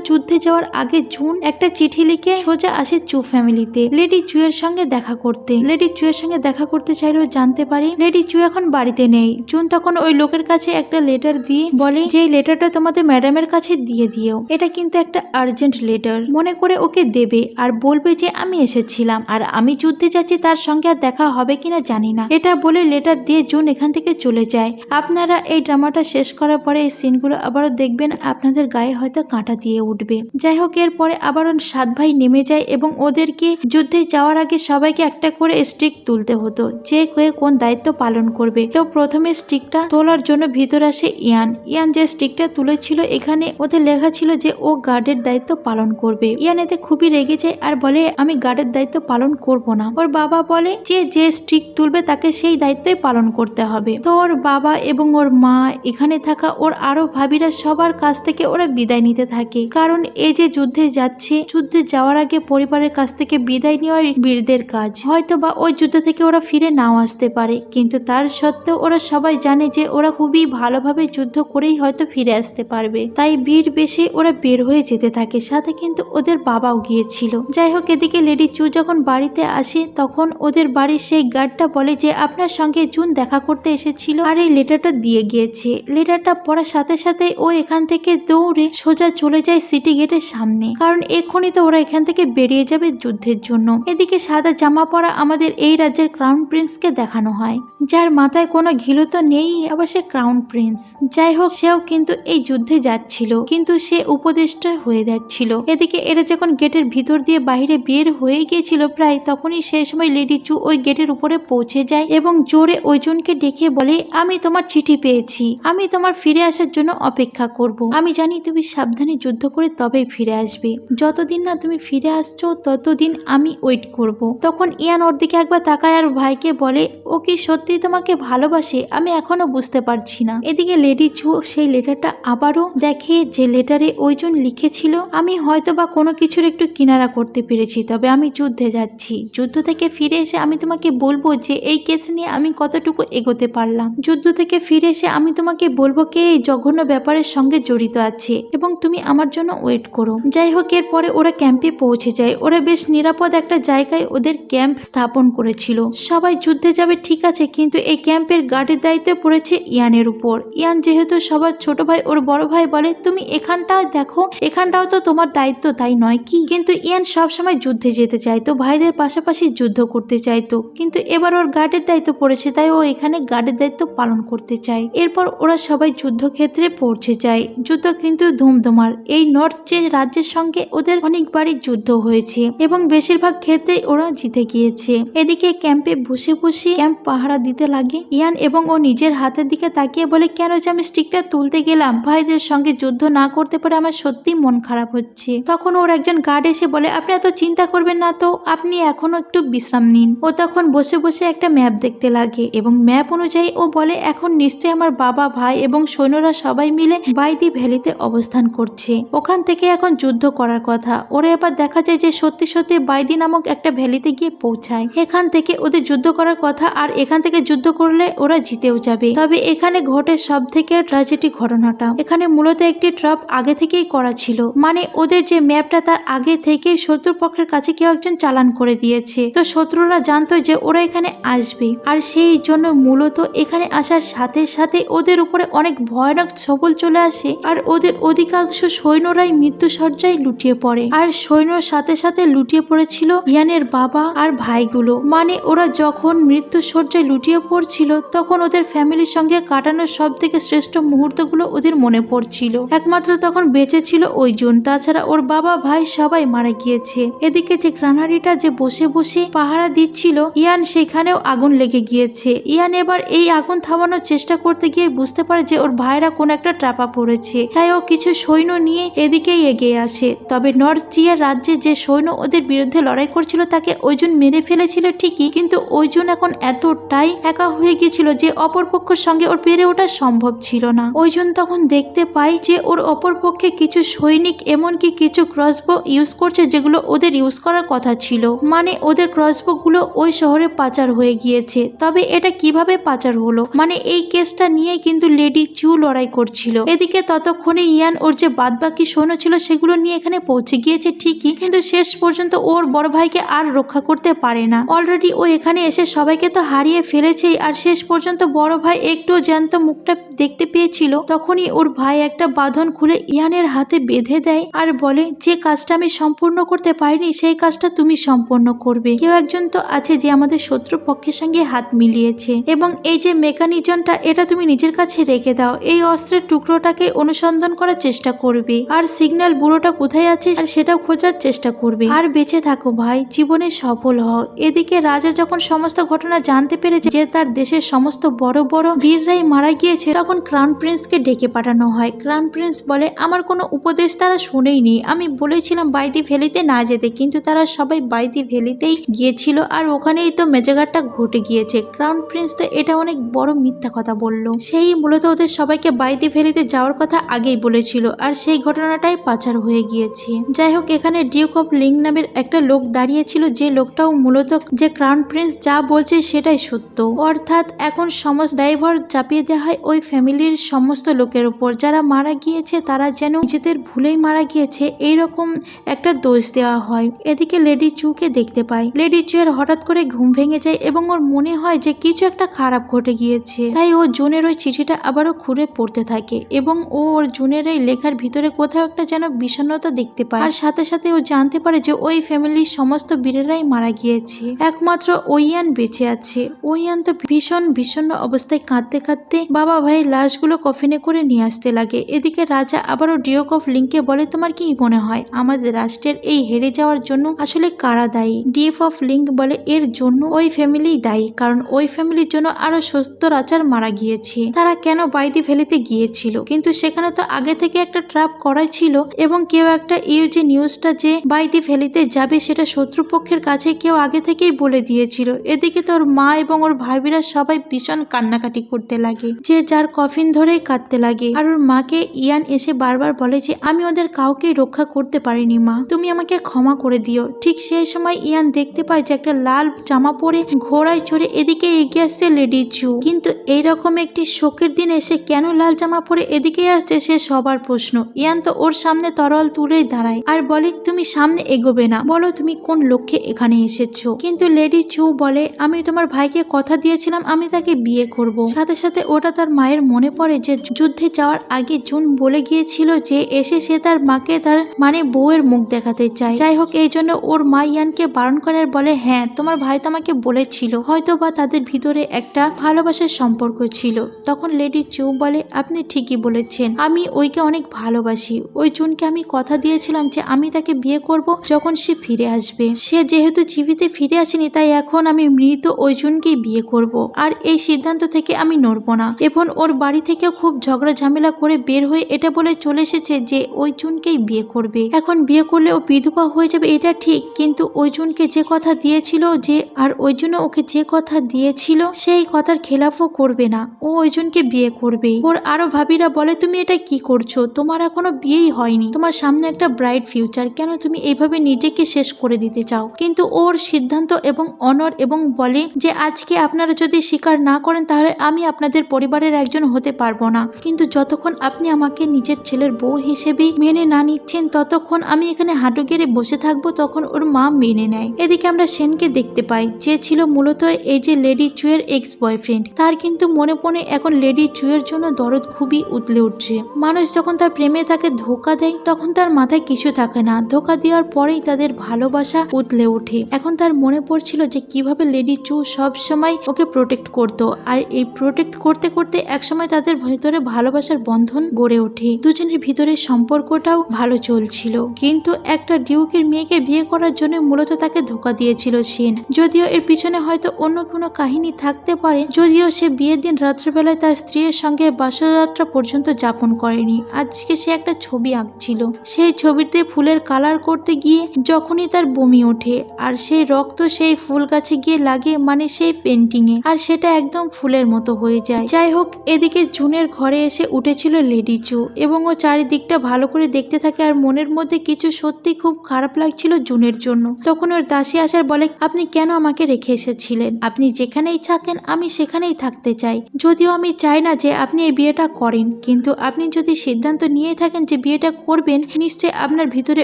যুদ্ধে যাওয়ার আগে জুন একটা চিঠি লিখে সোজা আসে চু ফ্যামিলিতে লেডি চু এর সঙ্গে দেখা করতে। লেডি চু এর সঙ্গে দেখা করতে চাইলেও জানতে পারি লেডি চু এখন বাড়িতে নেই। জুন তখন ওই লোকের কাছে একটা লেটার দিয়ে বলে যে এই লেটারটা তোমাদের ম্যাডামের কাছে দিয়ে দিও, এটা কিন্তু একটা আর্জেন্ট লেটার, মনে করে ওকে দেবে আর বলবে যে আমি এসেছিলাম আর আমি যুদ্ধে যাচ্ছি, তার সঙ্গে আর দেখা হবে কিনা জানি না। এটা বলে লেটার দিয়ে জুন এখান থেকে চলে যায়। আপনারা এই ড্রামাটা শেষ করার পরে এই সিনগুলো আবারও দেখবেন, আপনাদের গায়ে হয়তো কাঁটা দিয়ে উঠবে। যাই হোক, এরপরে আবারও সাত ভাই নেমে যায় এবং ওদেরকে যুদ্ধে যাওয়ার আগে সবাইকে একটা করে স্টিক তুলতে হতো, যে কোন দায়িত্ব পালন করবে। তো প্রথমে স্টিকটা তোলার জন্য ভিতরে আসে ইয়ান যে স্টিকটা তুলেছিল এখানে ওদের লেখা ছিল যে ও গার্ডের দায়িত্ব পালন করবে। ইয়ান এতে খুবই রেগে যায় আর বলে আমি গার্ডের দায়িত্ব পালন করব না। ওর বাবা বলে যে স্টিক তুলবে তাকে সেই দায়িত্বই পালন করতে হবে। তো ওর বাবা এবং ওর মা, এখানে থাকা ওর আরো ভাবিরা সবার কাছ থেকে ওরা বিদায় নিতে থাকে, কারণ এই যে যুদ্ধে যাচ্ছে, যুদ্ধে যাওয়ার আগে পরিবারের কাছ থেকে বিদায় নেওয়ার বীরদের কাজ। হয়তো বা ওই যুদ্ধ থেকে ওরা ফিরে নাও আসতে পারে, কিন্তু তার সত্ত্বেও ওরা সবাই জানে যে ওরা খুবই ভালোভাবে যুদ্ধ করেই হয়তো ফিরে আসতে পারবে। তাই বীর বেশে ওরা বের হয়ে যেতে থাকে, সাথে কিন্তু ওদের বাবাও গিয়েছিল। যাই হোক, এদিকে লেডি চু যখন বাড়িতে আসে তখন ওদের বাড়ির সেই গার্ডটা বলে যে আপনার সঙ্গে জুন দেখা করতে এসেছিল আর এই লেটারটা দিয়ে গিয়েছে। লেটারটা পড়ার সাথে সাথে ও এখান থেকে দৌড়ে সোজা চলে যায় সিটি গেটের সামনে, কারণ এক্ষুনি তো ওরা এখান থেকে বেরিয়ে যাবে যুদ্ধের জন্য। এদিকে সাদা জামা পরা আমাদের এই রাজ্যের ক্রাউন প্রিন্সকে দেখানো হয়, যার মাথায় কোনো ঘিলু তো নেই, আবার সে ক্রাউন প্রিন্স। যাই হোক, সেও কিন্তু এই যুদ্ধে যাচ্ছিল, কিন্তু সে উপদেষ্টা হয়ে যাচ্ছিল। এদিকে এরা যখন গেটের ভিতর দিয়ে বাইরে বের হয়ে গিয়েছিল প্রায়, তখনই সেই সময় লেডি চু ওই গেটের উপরে পৌঁছে যায় এবং জোরে ওইজনকে ডেকে বলে আমি তোমার চিঠি পেয়েছি, আমি তোমার ফিরে আসার জন্য অপেক্ষা করব। আমি জানি তুমি সাবধানে যুদ্ধ করে তবেই ফিরে আসবে, যতদিন না তুমি ফিরে আসছো ততদিন আমি ওয়েট করব। তখন ইয়ান ওর দিকে একবার তাকায় আর ভাইকে বলে ও কি সত্যি তোমাকে ভালোবাসে? আমি এখনো বুঝতে পারছি না। এদিকে লেডি চু সেই লেটারটা আবারও দেখে, যে লেটারে ওইজন লিখেছিল আমি হয়তো বা কোনো কিছুর একটু কিনারা করতে পেরেছি, তবে আমি যুদ্ধে যাচ্ছি। যুদ্ধ থেকে ফিরে এসে আমি তোমাকে বলবো যে এই কেস নিয়ে আমি কতটুকু এগোতে পারলাম। যুদ্ধ থেকে ফিরে এসে আমি তোমাকে বলবো কে এই জঘন্য ব্যাপারের সঙ্গে জড়িত আছে এবং তুমি আমার জন্য ওয়েট করো। যাই হোক, এরপরে ওরা ক্যাম্পে পৌঁছে যায়। ওরা বেশ নিরাপদ একটা জায়গায় ওদের ক্যাম্প স্থাপন করেছিল। সবাই যুদ্ধে যাবে ঠিক আছে, কিন্তু এই ক্যাম্পের গার্ডের দায়িত্ব পড়েছে ইয়ানের উপর। ইয়ান যেহেতু সবার ছোট ভাই, ওর বড় ভাই বলে তুমি এখানটা দেখো, এখানটাও তো তোমার দায়িত্ব, তাই নয় কি? কিন্তু ইয়ান সবসময় যুদ্ধে যেতে চাইতো, ভাইদের পাশাপাশি যুদ্ধ করতে চাইতো, কিন্তু এবার ওর গার্ডের দায়িত্ব পড়েছে, তাই ও এখানে গার্ডের দায়িত্ব পালন করতে চায়। এরপর ওরা সবাই যুদ্ধক্ষেত্রে পৌঁছে যায়। যুদ্ধ কিন্তু ধুমধুমার। এই নর্থ যে রাজ্যের সঙ্গে ওদের অনেকবারই যুদ্ধ হয়েছে এবং বেশিরভাগ ক্ষেত্রেই ওরা জিতে গিয়েছে। এদিকে ক্যাম্পে বসে বসে ক্যাম্প পাহারা দিতে লাগে ইয়ান এবং ও নিজের হাতের দিকে তাকিয়ে তাকিয়ে বলে, কেন যে আমি স্টিকটা তুলতে গেলাম, ভাইদের সঙ্গে যুদ্ধ না করতে পারে আমার সত্যি মন খারাপ হচ্ছে। তখন ওর একজন গার্ড এসে বলে, আপনি এত চিন্তা করবেন না তো, আপনি এখনো একটু বিশ্রাম নিন। ও তখন বসে বসে একটা ম্যাপ দেখতে লাগে এবং ম্যাপ অনুযায়ী ও বলে, এখন নিশ্চয়ই আমার বাবা, ভাই এবং সৈন্যরা সবাই মিলে বাইদি ভ্যালিতে অবস্থান করছে। ওখান থেকে এখন যুদ্ধ করার কথা। ওরা এবার দেখা যায় যে সত্যি সত্যি বাইদি নামক একটা ভ্যালিতে গিয়ে পৌঁছায়। এখান থেকে ওদের যুদ্ধ করার কথা, আর এখান থেকে যুদ্ধ করলে ওরা জিতেও যাবে। তবে এখানে ঘটে সব থেকে ট্র্যাজেডি ঘটনাটা। এখানে মূলত একটি ট্র্যাপ আগে থেকেই করা ছিল, মানে ওদের যে ম্যাপটা তার আগে থেকেই শত্রুপক্ষের কাছে কেউ একজন চালান করে দিয়েছে। তো শত্রুরা জানতো যে ওরা এখানে আসবে, আর সেই জন্য মূলত এখানে আসার সাথে সাথে ওদের উপরে অনেক ভয়ানক ছবল চলে আসে, আর ওদের অধিকাংশ সৈন্যরাই মৃত্যুসজ্জায় লুটিয়ে পড়ে। আর সৈন্যর সাথে সাথে লুটিয়ে পড়েছিল ইয়ানের বাবা আর ভাইগুলো। মানে ওরা যখন মৃত্যুসজ্জায় লুটিয়ে পড়ছিল তখন ওদের ফ্যামিলির সঙ্গে কাটানোর সব থেকে শ্রেষ্ঠ মুহূর্তগুলো ওদের মনে পড়ছিল। একমাত্র তখন বেঁচে ছিল ওই জুন, তাছাড়া ওর বাবা ভাই সবাই মারা গিয়েছে। এদিকে যে গ্রানারিটা যে বসে বসে পাহারা দিচ্ছিল ইয়ান, সেখানেও আগুন লেগে গিয়েছে। ইয়ান এবার এই আগুন থামানোর চেষ্টা করতে গিয়ে বুঝতে পারে যে ওর ভাইরা কোন একটা ট্রাপা পড়েছে, তাই ও কিছু সৈন্য নিয়ে এদিকেই এগিয়ে আসে। তবে নর্থ জিয়ার রাজ্যে যে সৈন্য ওদের বিরুদ্ধে লড়াই করছিল তাকে ওইজন মেরে ফেলেছিল ঠিকই, কিন্তু ওইজন এখন এতটাই একা হয়ে গিয়েছিল যে অপরপক্ষের সঙ্গে ওর পেরে ওঠা সম্ভব ছিল না। ওইজন তখন দেখতে পায় যে ওর অপরপক্ষে কিছু সৈনিক এমনকি কিছু ক্রসবো ইউজ করছে যেগুলো ওদের ইউজ করার কথা ছিল। মানে ওদের ক্রসবো গুলো ওই শহরে পাচার হয়ে গিয়েছে। তবে এটা কিভাবে পাচার হলো, মানে এই কেসটা নিয়ে কিন্তু লেডি চু লড়াই করছিল। এদিকে ততক্ষণে ইয়ান ওর যে বাদবাকি সৈন্য ছিল সেগুলো নিয়ে এখানে পৌঁছে গিয়েছে ঠিকই, কিন্তু শেষ পর্যন্ত ওর বড় ভাইকে আর রক্ষা করতে পারে না। অলরেডি ও এখানে এসে সবাইকে তো হারিয়ে ফেলেছেই, আর শেষ পর্যন্ত বড় ভাই একটু জ্যান্ত মুখটা দেখতে পেয়েছিল। তখনই ওর ভাই একটা বাঁধন খুলে ইয়ানের হাতে বেঁধে দেয় আর বলে, যে কাজটা আমি সম্পূর্ণ করতে পারিনি সেই কাজটা তুমি সম্পূর্ণ করবে। কেউ একজন তো আছে যে আমাদের শত্রু পক্ষের সঙ্গে হাত মিলিয়েছে, এবং এই যে মেকানিজমটা এটা তুমি নিজের কাছে রেখে দাও। এই অস্ত্রের টুকরোটাকে অনুসন্ধান করার চেষ্টা করবে, আর সিগন্যাল ব্যুরোটা কোথায় আছে সেটাও খোঁজার চেষ্টা করবে। আর বেঁচে থাকো ভাই, জীবনে সফল হও। এদিকে রাজা যখন সমস্ত ঘটনা জানতে পেরেছে যে তার দেশের সমস্ত বড় বড় বীররাই মারা গিয়েছে, তখন ক্রাউন প্রিন্সকে ডেকে পাঠানো হয়। ক্রাউন প্রিন্স বলে, আমার কোনো উপদেশ তারা শুনেইনি। আমি বলেছিলাম বাইদি ভ্যালিতে না যেতে, কিন্তু তারা সবাই বাইদি ভ্যালিতেই গিয়েছিল, আর ওখানেই তো মেজাগারটা ঘটে গিয়েছে। ক্রাউন প্রিন্স তো এটা অনেক বড় মিথ্যা কথা বলল। সেই মূলত ওদের সবাইকে বাইদি ভ্যালিতে যাওয়ার কথা আগেই বলেছিল, আর সেই ঘটনাটাই পাচার হয়ে গিয়েছে। যাই হোক, এখানে ডিউক অফ লিঙ্ক নামের একটা লোক দাঁড়িয়েছিল, যে লোকটাও মূলত যে ক্রাউন প্রিন্স যা বলছে সেটাই সত্য। অর্থাৎ এখন সমস্ত দায়ভার চাপিয়ে দেওয়া হয় ওই ফ্যামিলির সমস্ত লোকের উপর, যারা মারা গিয়েছে তারা যেন নিজেদের ভুলেই মারা গিয়েছে এইরকম একটা দোষ দেওয়া হয়। এদিকে লেডি চুকে দেখতে পায়। লেডি চু এর হঠাৎ করে ঘুম ভেঙে যায় এবং ওর মনে হয় যে কিছু একটা খারাপ ঘটে গিয়েছে। তাই ও জুনের ওই চিঠিটা আবারও খুঁড়ে পড়তে থাকে, এবং ও ওর জুনের এই লেখার ভিতরে কোথাও একটা যেন বিষণ্ণতা দেখতে পায়। আর সাথে সাথে ও জানতে পারে যে ওই ফ্যামিলির সমস্ত বীরেরাই মারা গিয়েছে, একমাত্র ওইয়ান বেঁচে আছে। ওইয়ান তো ভীষণ বিষণ্ণ অবস্থায় কাঁদতে কাঁদতে বাবা ভাইয়ের লাশগুলো কফিনে করে নিয়ে আসতে লাগে। এদিকে রাজা আবারও ডিউক অফ লিঙ্ককে বলে, তোমার কি মনে হয় আমাদের রাষ্ট্রের এই হেরে যাওয়ার জন্য আসলে কারা দায়ী? ডিউক অফ লিঙ্ক বলে, এর জন্য ওই ফ্যামিলি দায়ী, কারণ ওই ফ্যামিলির জন্য আরো 70 আচার মারা গিয়েছে। তারা কেন বাইদি ভ্যালিতে গিয়েছিল, কিন্তু সেখানে তো আগে থেকে একটা ট্র্যাপ করাই ছিল, এবং কেউ একটা যে নিউজটা যে বাইদি ভ্যালিতে যাবে সেটা শত্রুপক্ষের কাছে কেউ আগে থেকেই বলে দিয়েছিল। এদিকে তোর মা এবং ওর ভাইবিরা সবাই ভীষণ কান্নাকাটি করতে লাগে, যে যার কফিন ধরেই কাঁদতে লাগে। আর ওর মাকে ইয়ান এসে বারবার বলে যে আমি ওদের কাউকে রক্ষা করতে পারিনি মা, তুমি আমাকে ক্ষমা করে দিও। ঠিক সেই সময় ইয়ান দেখতে পায় যে একটা লাল জামা পরে ঘোড়ায় চড়ে এদিকে এগিয়ে আসছে লেডি চু। কিন্তু এইরকম একটি শোকের দিন এসে কেন লাল জামা পরে এদিকে আসছে সে সবার প্রশ্ন। ইয়ান তো ওর সামনে তরোয়াল তুলেই দাঁড়ায় আর বলে, তুমি সামনে এগোবে না, বলো তুমি কোন লক্ষ্যে এখানে এসেছো। কিন্তু লেডি চু বলে, আমি তোমার ভাইকে কথা দিয়েছিলাম আমি তাকে বিয়ে করব। সাথে সাথে ওটা তার মায়ের মনে পড়ে যে যুদ্ধে যাওয়ার আগে জুন বলে গিয়েছিল যে এসে সে তার মাকে তার মানে বউয়ের মুখ দেখাতে চায়। যাই হোক, এই জন্য ওর মা ইয়ানকে বারণ করার বলে, হ্যাঁ তোমার ভাই তো আমাকে বলেছিল, হয়তো বা তাদের ভিতরে একটা ভালোবাসার সম্পর্ক ছিল। তখন লেডি চু বলে, আপনি ঠিকই বলেছেন, আমি ওইকে অনেক ভালোবাসি। ওই জুনকে আমি কথা দিয়েছিলাম যে আমি তাকে বিয়ে করব যখন সে ফিরে আসবে। সে যেহেতু জীবিতে ফিরে আসেনি, তাই এখন আমি মৃত ওই জুনকেই বিয়ে করব, আর এই সিদ্ধান্ত থেকে আমি নড়ব না। না এবং ওর বাড়ি থেকে খুব ঝগড়া ঝামেলা করে বের হয়ে এটা বলে চলে এসেছে যে ওইজনকেই বিয়ে করবে। এখন বিয়ে করলে ও বিধবা হয়ে যাবে এটা ঠিক, কিন্তু ওইজনকে যে কথা দিয়েছিল যে আর ওইজন ওকে যে কথা দিয়েছিল সেই কথার খেলাফও করবে না, ও ওইজনকে বিয়ে করবে। ওর আরো ভাবিরা বলে তুমি এটা কি করছো, তোমার এখনো বিয়েই হয়নি, তোমার সামনে একটা ব্রাইট ফিউচার, কেন তুমি এইভাবে নিজেকে শেষ করে দিতে চাও? কিন্তু ওর সিদ্ধান্ত এবং অনর এবং বলে যে আজকে আপনারা যদি স্বীকার না করেন তাহলে আমি আপনাদের পরিবারের একজন হতে পারবো না, কিন্তু যতক্ষণ আপনি আমাকে নিজের ছেলের বউ হিসেবে মেনে না নিচ্ছেন ততক্ষণ আমি এখানে হাঁটু গেড়ে বসে থাকবো। তখন ওর মা মেনে নেয়। এদিকে আমরা সেনকে দেখতে পাই যে ছিল মূলত এই যে লেডি চুয়ের এক্স বয়ফ্রেন্ড। তার কিন্তু মনে পড়ে এখন লেডি চুয়ের জন্য দরদ খুবই উতলে উঠছে। মানুষ যখন তার প্রেমে তাকে ধোকা দেয় তখন তার মাথায় কিছু থাকে না, ধোকা দেওয়ার পরেই তাদের ভালোবাসা উতলে ওঠে। এখন তার মনে পড়ছিল যে কিভাবে লেডি চু সব সময় ওকে প্রোটেক্ট করতো, আর এই প্রোটেক্ট করতে করতে একসময় তাদের ভিতরে ভালোবাসার বন্ধন গড়ে ওঠে। দুজনের ভিতরে সম্পর্কটাও ভালো চলছিল, কিন্তু একটা ডিউকের মেয়েকে বিয়ে করার জন্য মূলত তাকে ধোকা দিয়েছিল সেন। যদিও এর পিছনে হয়তো অন্য কোনো কাহিনী থাকতে পারে, যদিও সে বিয়ের দিন রাত্রেবেলায় তার স্ত্রীর সঙ্গে বাসযাত্রা পর্যন্ত যাপন করেনি। আজকে সে একটা ছবি আঁকছিল, সেই ছবিতে ফুলের কালার করতে গিয়ে যখনই তার বমি ওঠে আর সেই রক্ত সেই ফুল গাছে গিয়ে লাগে, মানে সেই পেন্টিং এ, আর সেটা একদম ফুলের মতো হয়ে যায়। যাই হোক, এদিকে জুনের ঘরে এসে উঠেছিল লেডি চু এবং ও চারিদিকটা ভালো করে দেখতে থাকে আর মনের মধ্যে কিছু সত্যি খুব খারাপ লাগছিল জুনের জন্য। তখন ওর দাসী আসার বলে আপনি কেন আমাকে রেখে এসেছিলেন? আপনি যেখানেই থাকেন আমি সেখানেই থাকতে চাই, যদিও আমি চাই না যে আপনি এই বিয়েটা করেন, কিন্তু আপনি যদি সিদ্ধান্ত নিয়ে থাকেন যে বিয়েটা করবেন নিশ্চয় আপনার ভিতরে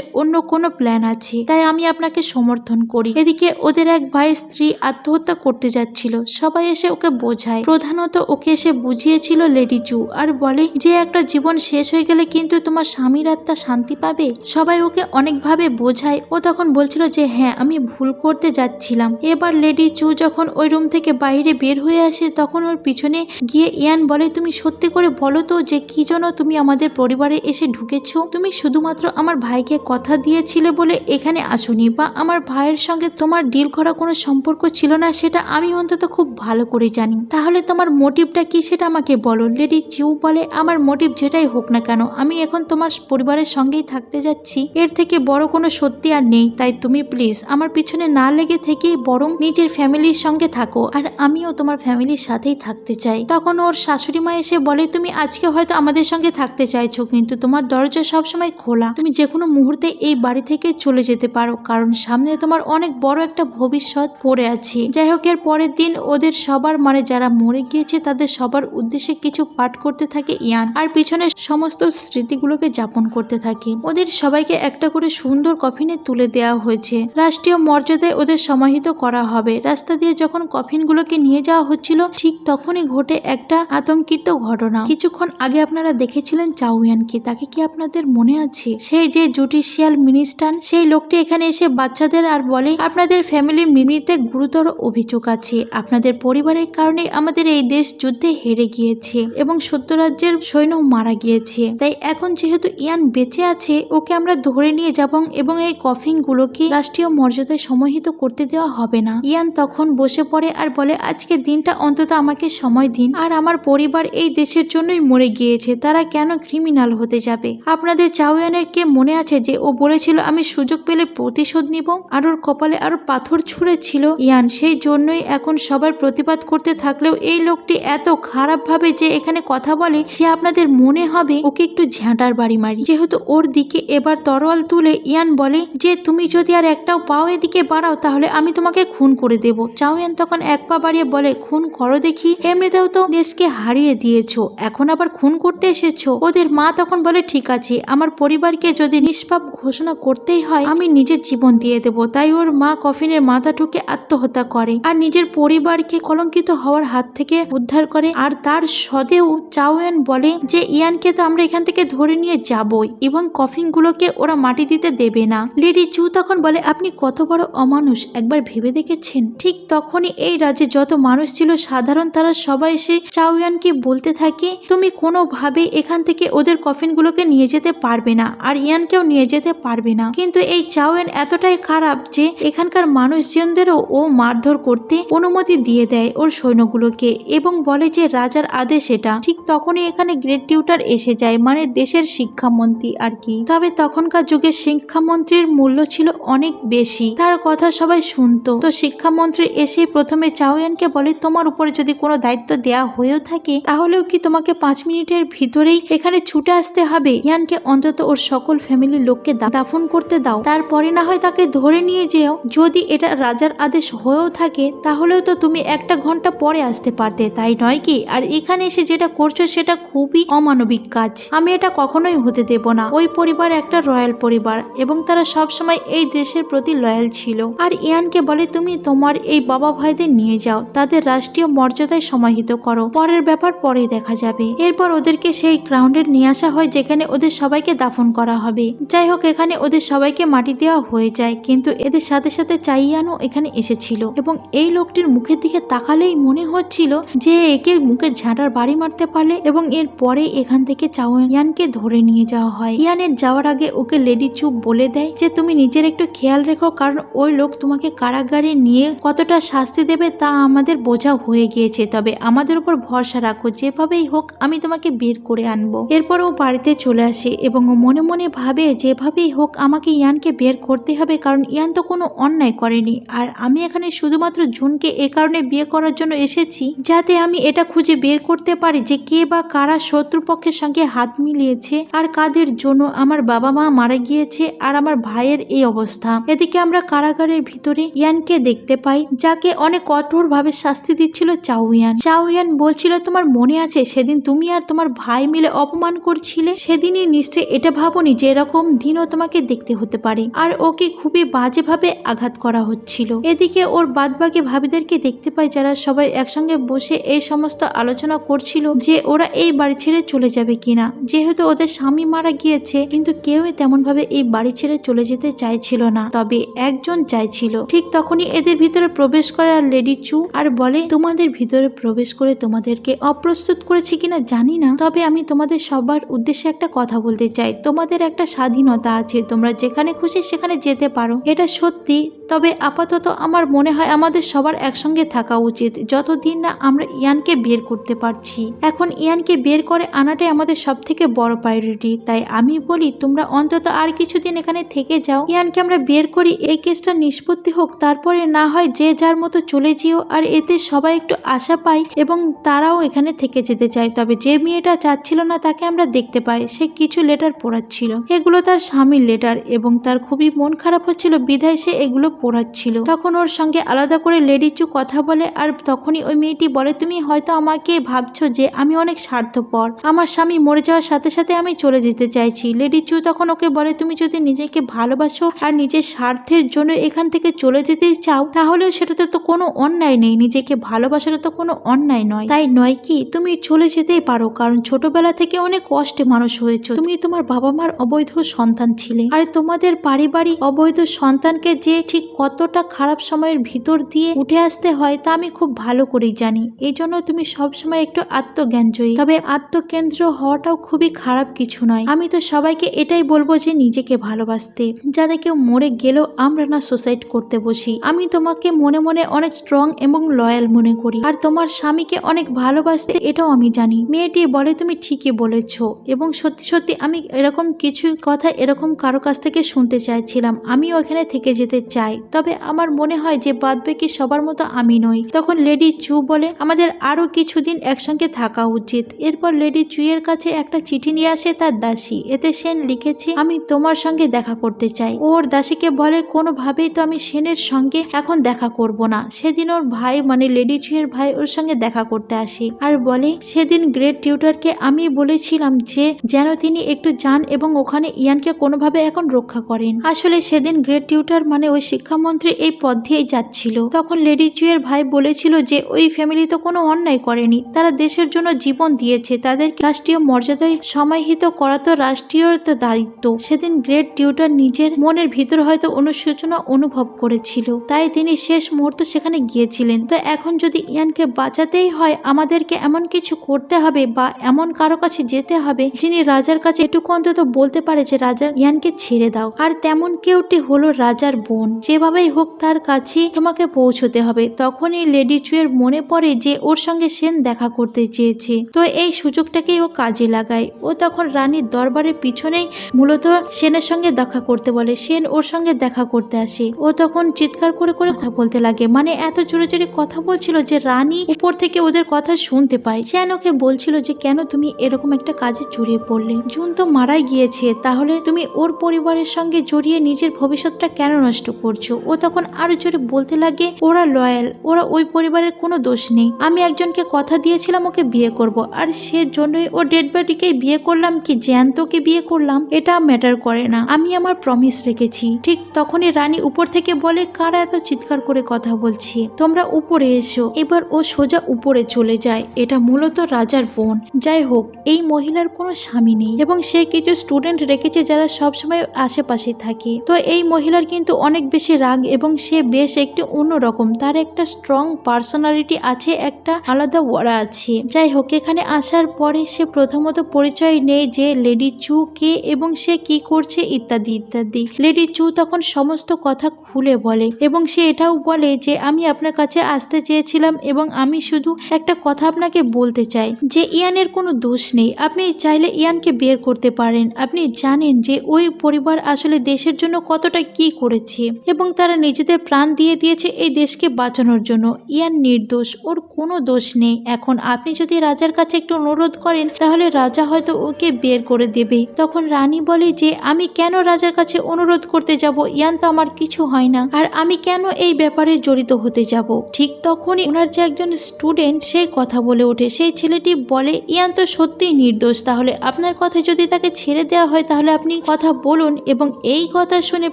অন্য কোনো প্ল্যান আছে, তাই আমি আপনাকে সমর্থন করি। এদিকে ওদের এক ভাই স্ত্রী আত্মহত্যা করতে যাচ্ছিল, সবাই এসে ওকে বোঝায়, প্রধানত ওকে এসে বুঝিয়েছিল লেডি চু আর বলে যে একটা জীবন শেষ হয়ে গেলে কিন্তু তোমার স্বামীর আত্মা শান্তি পাবে। সবাই ওকে অনেকভাবে বোঝায়, ও তখন বলছিল যে হ্যাঁ আমি ভুল করতে যাচ্ছিলাম। এবার লেডি চু যখন ওই রুম থেকে বাইরে বের হয়ে আসে তখন ওর পিছনে গিয়ে ইয়ান বলে তুমি সত্যি করে বলো তো যে কি জন্য তুমি আমাদের পরিবারে এসে ঢুকেছো? তুমি শুধুমাত্র আমার ভাইকে কথা দিয়েছিলে বলে এখানে আসোনি, বা আমার ভাইয়ের সঙ্গে তোমার ডিল করা কোনো সম্পর্ক ছিল না, সেটা আমি অন্তত খুব ভালো করে জানি। তাহলে তোমার মোটিভটা কি সেটা আমাকে বলো। লেডি চু বলে আমার মোটিভ যেটাই হোক না কেন আমি এখন তোমার পরিবারের সঙ্গেই থাকতে যাচ্ছি, এর থেকে বড় কোনো সত্যি আর নেই, তাই তুমি প্লিজ আমার পিছনে না লেগে থেকে বরং নিজের ফ্যামিলির সঙ্গে থাকো, আর আমিও তোমার ফ্যামিলির সাথেই থাকতে চাই। তখন ওর শাশুড়ি মা এসে বলে তুমি আজকে হয়তো আমাদের সঙ্গে থাকতে চাইছো, কিন্তু তোমার দরজা সবসময় খোলা, তুমি যে কোনো মুহূর্তে এই বাড়ি থেকে চলে যেতে পারো, কারণ সামনে তোমার অনেক বড় একটা ভবিষ্যৎ পড়ে আছে। যাই হোক, এর পরের দিন ওদের সবার মানে যারা মরে গিয়েছে তাদের সবার উদ্দেশ্যে কিছু পাঠ করতে থাকে ইয়ান, আর পিছনে সমস্ত স্মৃতিগুলোকে যাপন করতে থাকে। ওদের সবাইকে একটা করে সুন্দর কফিনে তুলে দেওয়া হয়েছে, রাষ্ট্রীয় মর্যাদায় ওদের সমাহিত করা হবে। রাস্তা দিয়ে যখন কফিনগুলোকে নিয়ে যাওয়া হচ্ছিল ঠিক তখনই ঘটে একটা আতঙ্কিত ঘটনা। কিছুক্ষণ আগে আপনারা দেখেছিলেন চাউয়ানকে, তাকে কি আপনাদের মনে আছে? সেই যে জুডিশিয়াল মিনিস্টার, সেই লোকটি এখানে এসে বাচ্চাদের আর বলে আপনাদের ফ্যামিলি মৃত্যুতে গুরুতর অভিযোগ আছে, আপনাদের পরিবারের কারণে আমাদের এই দেশ যুদ্ধে হেরে গিয়েছে এবং সত্যরাজ্যের সৈন্য মারা গিয়েছে, তাই এখন যেহেতু ইয়ান বেঁচে আছে ওকে আমরা ধরে নিয়ে যাব এবং এই কফিন গুলোকে রাষ্ট্রীয় মর্যাদায় সমাহিত করতে দেওয়া হবে না। ইয়ান তখন বসে পড়ে আর বলে আজকে দিনটা অন্তত আমাকে সময় দিন, আর আমার পরিবার এই দেশের জন্যই মরে গিয়েছে, তারা কেন ক্রিমিনাল হতে যাবে? আপনাদের চাউয়ানের কে মনে আছে যে ও বলেছিল আমি সুযোগ পেলে প্রতিশোধ নিব, আর ওর কপালে আরো পাথর ছুঁড়েছিল ইয়ান, সেই জন্যই এখন সবার প্রতিবাদ করতে থাকলেও এই লোকটি এত খারাপ ভাবে যে এখানে কথা বলে যে আপনাদের মনে হবে ওকে একটু ঝাঁটার বাড়ি মারি। যেহেতু ওর দিকে এবার তরোয়াল তুলে ইয়ান বলে যে তুমি যদি আর একটাও পাও এদিকে বাড়াও তাহলে আমি তোমাকে খুন করে দেব। চাউয়ান তখন এক পা বাড়িয়ে বলে খুন করো দেখি, এমনিতেও তো দেশকে হারিয়ে দিয়েছো, এখন আবার খুন করতে এসেছো? ওদের মা তখন বলে ঠিক আছে, আমার পরিবারকে যদি নিষ্পাপ ঘোষণা করতেই হয় আমি নিজের জীবন দিয়ে দেব। তাই ওর মা কফিনের মাথা ঠুকে আত্মহত্যা করে আর নিজের পরিবারকে কলঙ্কিত হওয়ার হাত থেকে উদ্ধার করে। আর তার সদেও চাউয়ান বলে যে ইয়ানকে তো আমরা এখান থেকে ধরে নিয়ে যাবই এবং কফিন গুলোকে ওরা মাটি দিতে দেবে না। লেডি চু তখন বলে আপনি কত বড় অমানুষ, একবার ভেবে দেখেছেন? ঠিক তখনই এই রাজ্যে যত মানুষ ছিল সাধারণ তারা সবাই এসে চাউয়ানকে বলতে থাকে তুমি কোনোভাবে এখান থেকে ওদের কফিন গুলোকে নিয়ে যেতে পারবে না আর ইয়ানকেও নিয়ে যেতে পারবে না। কিন্তু এই চাউয়ান এতটাই খারাপ যে এখানকার মানুষজনদেরও ও মারধর করতে অনুমতি দিয়ে দেয় ওর সৈন্যগুলোকে এবং বলে যে রাজার আদেশ এটা। ঠিক তখনই এখানে গ্রেট টিউটার এসে যায়, মানে দেশের শিক্ষামন্ত্রী আর কি। তবে তখনকার যুগে শিক্ষামন্ত্রীর মূল্য ছিল অনেক বেশি, তার কথা সবাই শুনতো। তো শিক্ষামন্ত্রী এসে প্রথমে চাওয়ানকে বলে, তোমার উপরে যদি কোনো দায়িত্ব দেয়া হয়েও থাকে তাহলেও কি তোমাকে 5 মিনিটের ভিতরেই এখানে ছুটে আসতে হবে? ইয়ানকে অন্তত ওর সকল ফ্যামিলির লোককে দাফন করতে দাও, তারপরে না হয় তাকে ধরে নিয়ে যেও। যদি এটা রাজার আদেশ হয়েও থাকে তাহলেও তো তুমি 1 ঘন্টা পরে আসতে পারতে, তাই নয় কি? আর এখানে এসে যেটা করছো সেটা খুবই অমানবিক কাজ, আমি এটা কখনোই হতে দেব না। ওই পরিবার একটা রয়্যাল পরিবার এবং তারা সব সময় এই দেশের প্রতি লয়াল ছিল। আর ইয়ানকে বলে, তুমি তোমার এই বাবা ভাইদের নিয়ে যাও, তাদের রাষ্ট্রীয় মর্যাদায় সমাহিত করো, পরের ব্যাপার পরেই দেখা যাবে। এরপর ওদেরকে সেই গ্রাউন্ডে নিয়ে আসা হয় যেখানে ওদের সবাইকে দাফন করা হবে। যাই হোক, এখানে ওদের সবাইকে মাটি দেওয়া হয়ে যায়, কিন্তু এদের সাথে সাথে চাইয়ানও এখানে এসেছিল এবং এই লোকটির মুখের দিকে তাকালেই মনে হচ্ছিল যে একে মুখে ঝাঁটার বাড়ি মারতে পারলে। এবং এর পরে এখান থেকে চাওয়ানকে ধরে নিয়ে যাওয়া হয়। ইয়ানের যাওয়ার আগে ওকে লেডি চু বলে দেয় যে তুমি নিজের একটু খেয়াল রেখো, কারণ ওই লোক তোমাকে কারাগারে নিয়ে কতটা শাস্তি দেবে তা আমাদের বোঝা হয়ে গিয়েছে, তবে আমাদের উপর ভরসা রাখো, যেভাবেই হোক আমি তোমাকে বের করে আনবো। এরপর ও বাড়িতে চলে আসে এবং ও মনে মনে ভাবে যেভাবেই হোক আমাকে ইয়ানকে বের করতে হবে, কারণ ইয়ান তো কোনো অন্যায় করেনি। আর আমি এখানে শুধুমাত্র জুনকে এ কারণে বিয়ে করার জন্য এসেছি যাতে আমি এটা খুঁজে বের করতে পারি যে কে বা কারা শত্রুপক্ষের সঙ্গে হাত মিলিয়েছে আর কাদের জন্য আমার বাবা মা মারা গিয়েছে আর আমার ভাইয়ের এই অবস্থা। এদিকে আমরা কারাগারের ভিতরে ইয়ানকে দেখতে পাই, যাকে অনেক কঠোর ভাবে শাস্তি দিচ্ছিল চাওয়ান। চাওয়ান বলছিল, তোমার মনে আছে সেদিন তুমি আর তোমার ভাই মিলে অপমান করছিলে? সেদিনই নিশ্চয়ই এটা ভাবনি যে এরকম দিনও তোমাকে দেখতে হতে পারে। আর ওকে খুবই বাজেভাবে আঘাত করা হচ্ছিল। এদিকে ওর বাদবাকি ভাবিদেরকে দেখতে পাই, যারা সবাই একসঙ্গে বসে এই সমস্ত আলোচনা করছিল যে ওরা এই বাড়ি ছেড়ে চলে যাবে কিনা, যেহেতু ওদের স্বামী মারা গিয়েছে। কিন্তু কেউই তেমন ভাবে এই বাড়ি ছেড়ে চলে যেতে চাইছিল না, তবে একজন চাইছিল। ঠিক তখনই এদের ভিতরে প্রবেশ করে আর লেডি চু আর বলে, তোমাদের ভিতরে প্রবেশ করে তোমাদেরকে অপ্রস্তুত করেছি কিনা জানি না, তবে আমি তোমাদের সবার উদ্দেশ্যে একটা কথা বলতে চাই। তোমাদের একটা স্বাধীনতা আছে, তোমরা যেখানে খুশি সেখানে যেতে পারো, এটা সত্যি। তবে আপাতত আমার মনে হয় আমাদের সবার একসঙ্গে থাকা উচিত, যতদিন না আমরা ইয়ানকে বের করতে পারছি। এখন ইয়ানকে বের করে আনাটাই আমাদের সব থেকে বড় প্রায়োরিটি। তাই আমি বলি তোমরা অন্তত আর কিছুদিন এখানে থেকে যাও, ইয়ানকে আমরা বের করি, এই কেসটা নিষ্পত্তি হোক, তারপরে না হয় যে যার মতো চলে যেও। আর এতে সবাই একটু আশা পাই এবং তারাও এখানে থেকে যেতে চায়। তবে যে মেয়েটা চাচ্ছিল না তাকে আমরা দেখতে পাই, সে কিছু লেটার পড়াচ্ছিল, এগুলো তার স্বামীর লেটার এবং তার খুবই মন খারাপ হচ্ছিল, বিধায় সে এগুলো পড়াচ্ছিল। তখন ওর সঙ্গে আলাদা করে লেডি চু কথা বলে আর তখনই ওই মেয়েটি বলে, তুমি হয়তো আমাকে ভাবছো যে আমি অনেক স্বার্থপর, আমার স্বামী মরে যাওয়ার সাথে সাথে আমি চলে যেতে চাইছি। লেডি চু তখন ওকে বলে, তুমি যদি নিজেকে ভালোবাসো আর নিজের স্বার্থের জন্য এখান থেকে চলে যেতে চাও তাহলেও সেটাতে তো কোনো অন্যায় নেই, নিজেকে ভালোবাসাটা তো কোনো অন্যায় নয়, তাই নয় কি? তুমি চলে যেতেই পারো, কারণ ছোটবেলা থেকে অনেক কষ্টে মানুষ হয়েছো, তুমি তোমার বাবা মার অবৈধ সন্তান ছিলে। আর তোমাদের পারিবারিক অবৈধ সন্তানকে যে ঠিক কতটা খারাপ সময়ের ভিতর দিয়ে উঠে আসতে হয় তা আমি খুব ভালো করেই জানি। এই জন্য তুমি সবসময় একটু আত্মজ্ঞানজয়ী, তবে আত্মকেন্দ্র হওয়াটাও খুবই খারাপ কিছু নয়। আমি তো সবাইকে এটাই বলবো যে নিজেকে ভালোবাসতে, যাতে কেউ মরে গেলেও আমরা না সুসাইড করতে বসি। আমি তোমাকে মনে মনে অনেক স্ট্রং এবং লয়াল মনে করি আর তোমার স্বামীকে অনেক ভালোবাসতে, এটাও আমি জানি। মেয়েটি বলে, তুমি ঠিকই বলেছো এবং সত্যি সত্যি আমি এরকম কিছু কথা এরকম কারো কাছ থেকে শুনতে চাইছিলাম, আমিও এখানে থেকে যেতে চাই, তবে আমার মনে হয় যে বাদবাকি সবার মতো আমি নই। তখন লেডি চু বলে, আমাদের আরো কিছুদিন একসঙ্গে থাকা উচিত। এরপর লেডি চু এর কাছে একটা চিঠি নিয়ে আসে তার দাসী, এতে সেন লিখেছে, আমি তোমার সঙ্গে দেখা করতে চাই। ওর দাসীকে বলে, কোনোভাবেই তো আমি সেনের সঙ্গে এখন দেখা করব না। সেদিন ওর ভাই মানে লেডি চু এর ভাই ওর সঙ্গে দেখা করতে আসে আর বলে, সেদিন গ্রেট টিউটারকে আমি বলেছিলাম যে যেন তিনি একটু যান এবং ওখানে ইয়ানকে কোনোভাবে এখন রক্ষা করেন। আসলে সেদিন গ্রেট টিউটার মানে ওই শিক্ষামন্ত্রী এই পথ দিয়েই যাচ্ছিল। তখন লেডি চু এর ভাই বলেছিল যে ওই ফ্যামিলি তো কোনো অন্যায় করেনি, তারা দেশের জন্য জীবন দিয়েছে, তাদের রাষ্ট্রীয় মর্যাদায় সমাহিত করা তো রাষ্ট্রীয় দায়িত্ব। সেদিন গ্রেট টিউটার নিজের মনের ভিতর হয়তো অনুশোচনা অনুভব করেছিল, তাই তিনি শেষ মুহূর্তে সেখানে গিয়েছিলেন। তো এখন যদি ইয়ানকে বাঁচাতেই হয় আমাদেরকে এমন কিছু করতে হবে বা এমন কারো কাছে যেতে হবে যিনি রাজার কাছে এটুকু অন্তত বলতে পারে যে রাজা ইয়ানকে ছেড়ে দাও। আর তেমন কেউটি হলো রাজার বোন, যে যেভাবেই হোক তার কাছে তোমাকে পৌঁছতে হবে। তখনই লেডি চুয়ের মনে পড়ে যে ওর সঙ্গে সেন দেখা করতে চেয়েছে, তো এই সুযোগটাকেই ও কাজে লাগায়। ও তখন রানীর দরবারের পিছনেই মূলত সেনের সঙ্গে দেখা করতে বলে। সেন ওর সঙ্গে দেখা করতে আসে। ও তখন চিৎকার করে করে কথা বলতে লাগে, মানে এত জোরে জোরে কথা বলছিল যে রানী উপর থেকে ওদের কথা শুনতে পায়। সেন ওকে বলছিল যে কেন তুমি এরকম একটা কাজে জড়িয়ে পড়লে, জুন তো মারাই গিয়েছে, তাহলে তুমি ওর পরিবারের সঙ্গে জড়িয়ে নিজের ভবিষ্যৎটা কেন নষ্ট করছো। ও তখন আরো জোরে বলতে লাগে ওরা লয়াল, ওরা ওই পরিবারের কোনো দোষ নেই, আমি একজনকে কথা দিয়েছিলাম ওকে বিয়ে করব, আর সেজন্যই ও ডেড বডিকে বিয়ে করলাম কি জ্যান্তকে বিয়ে করলাম এটা ম্যাটার করে না, আমি আমার প্রমিস রেখেছি। ঠিক তখনই রানী উপর থেকে বলে কারা এত চিৎকার করে কথা বলছে, তোমরা উপরে এসো। এবার ও সোজা উপরে চলে যায়। এটা মূলত রাজার বোন। যাই হোক, এই মহিলার কোনো স্বামী নেই এবং সে কিছু স্টুডেন্ট রেখেছে যারা সবসময় আশেপাশে থাকে। তো এই মহিলার কিন্তু অনেক বেশি রাগ এবং সে বেশ একটু অন্যরকম, তার একটা স্ট্রং পার্সোনালিটি আছে, একটা আলাদা ওয়ারা আছে। যাই হোক, এখানে আসার পরে সে প্রথমত পরিচয় নেয় যে লেডি চু কে এবং সে কি করছে ইত্যাদি ইত্যাদি। লেডি চু তখন সমস্ত কথা খুলে বলে এবং সে এটাও বলে যে আমি আপনার কাছে আসতে চেয়েছিলাম এবং আমি শুধু একটা কথা আপনাকে বলতে চাই যে ইয়ানের কোনো দোষ নেই, আপনি চাইলে ইয়ানকে বের করতে পারেন। আপনি জানেন যে ওই পরিবার আসলে দেশের জন্য কতটা কি করেছে এবং তারা নিজেদের প্রাণ দিয়ে দিয়েছে এই দেশকে বাঁচানোর জন্য। ইয়ান নির্দোষ, ওর কোনো দোষ নেই। এখন আপনি যদি রাজার কাছে একটু অনুরোধ করেন তাহলে রাজা হয়তো ওকে বের করে দেবে। তখন রানী বলে যে আমি কেন রাজার কাছে অনুরোধ করতে যাব, ইয়ান তো আমার কিছু হয় না, আর আমি কেন এই ব্যাপারে জড়িত হতে যাব। ঠিক তখনই ওনার যে একজন স্টুডেন্ট সেই কথা বলে ওঠে। সেই ছেলেটি বলে ইয়ান তো সত্যিই নির্দোষ, তাহলে আপনার কথা যদি তাকে ছেড়ে দেওয়া হয় তাহলে আপনি কথা বলুন। এবং এই কথা শুনে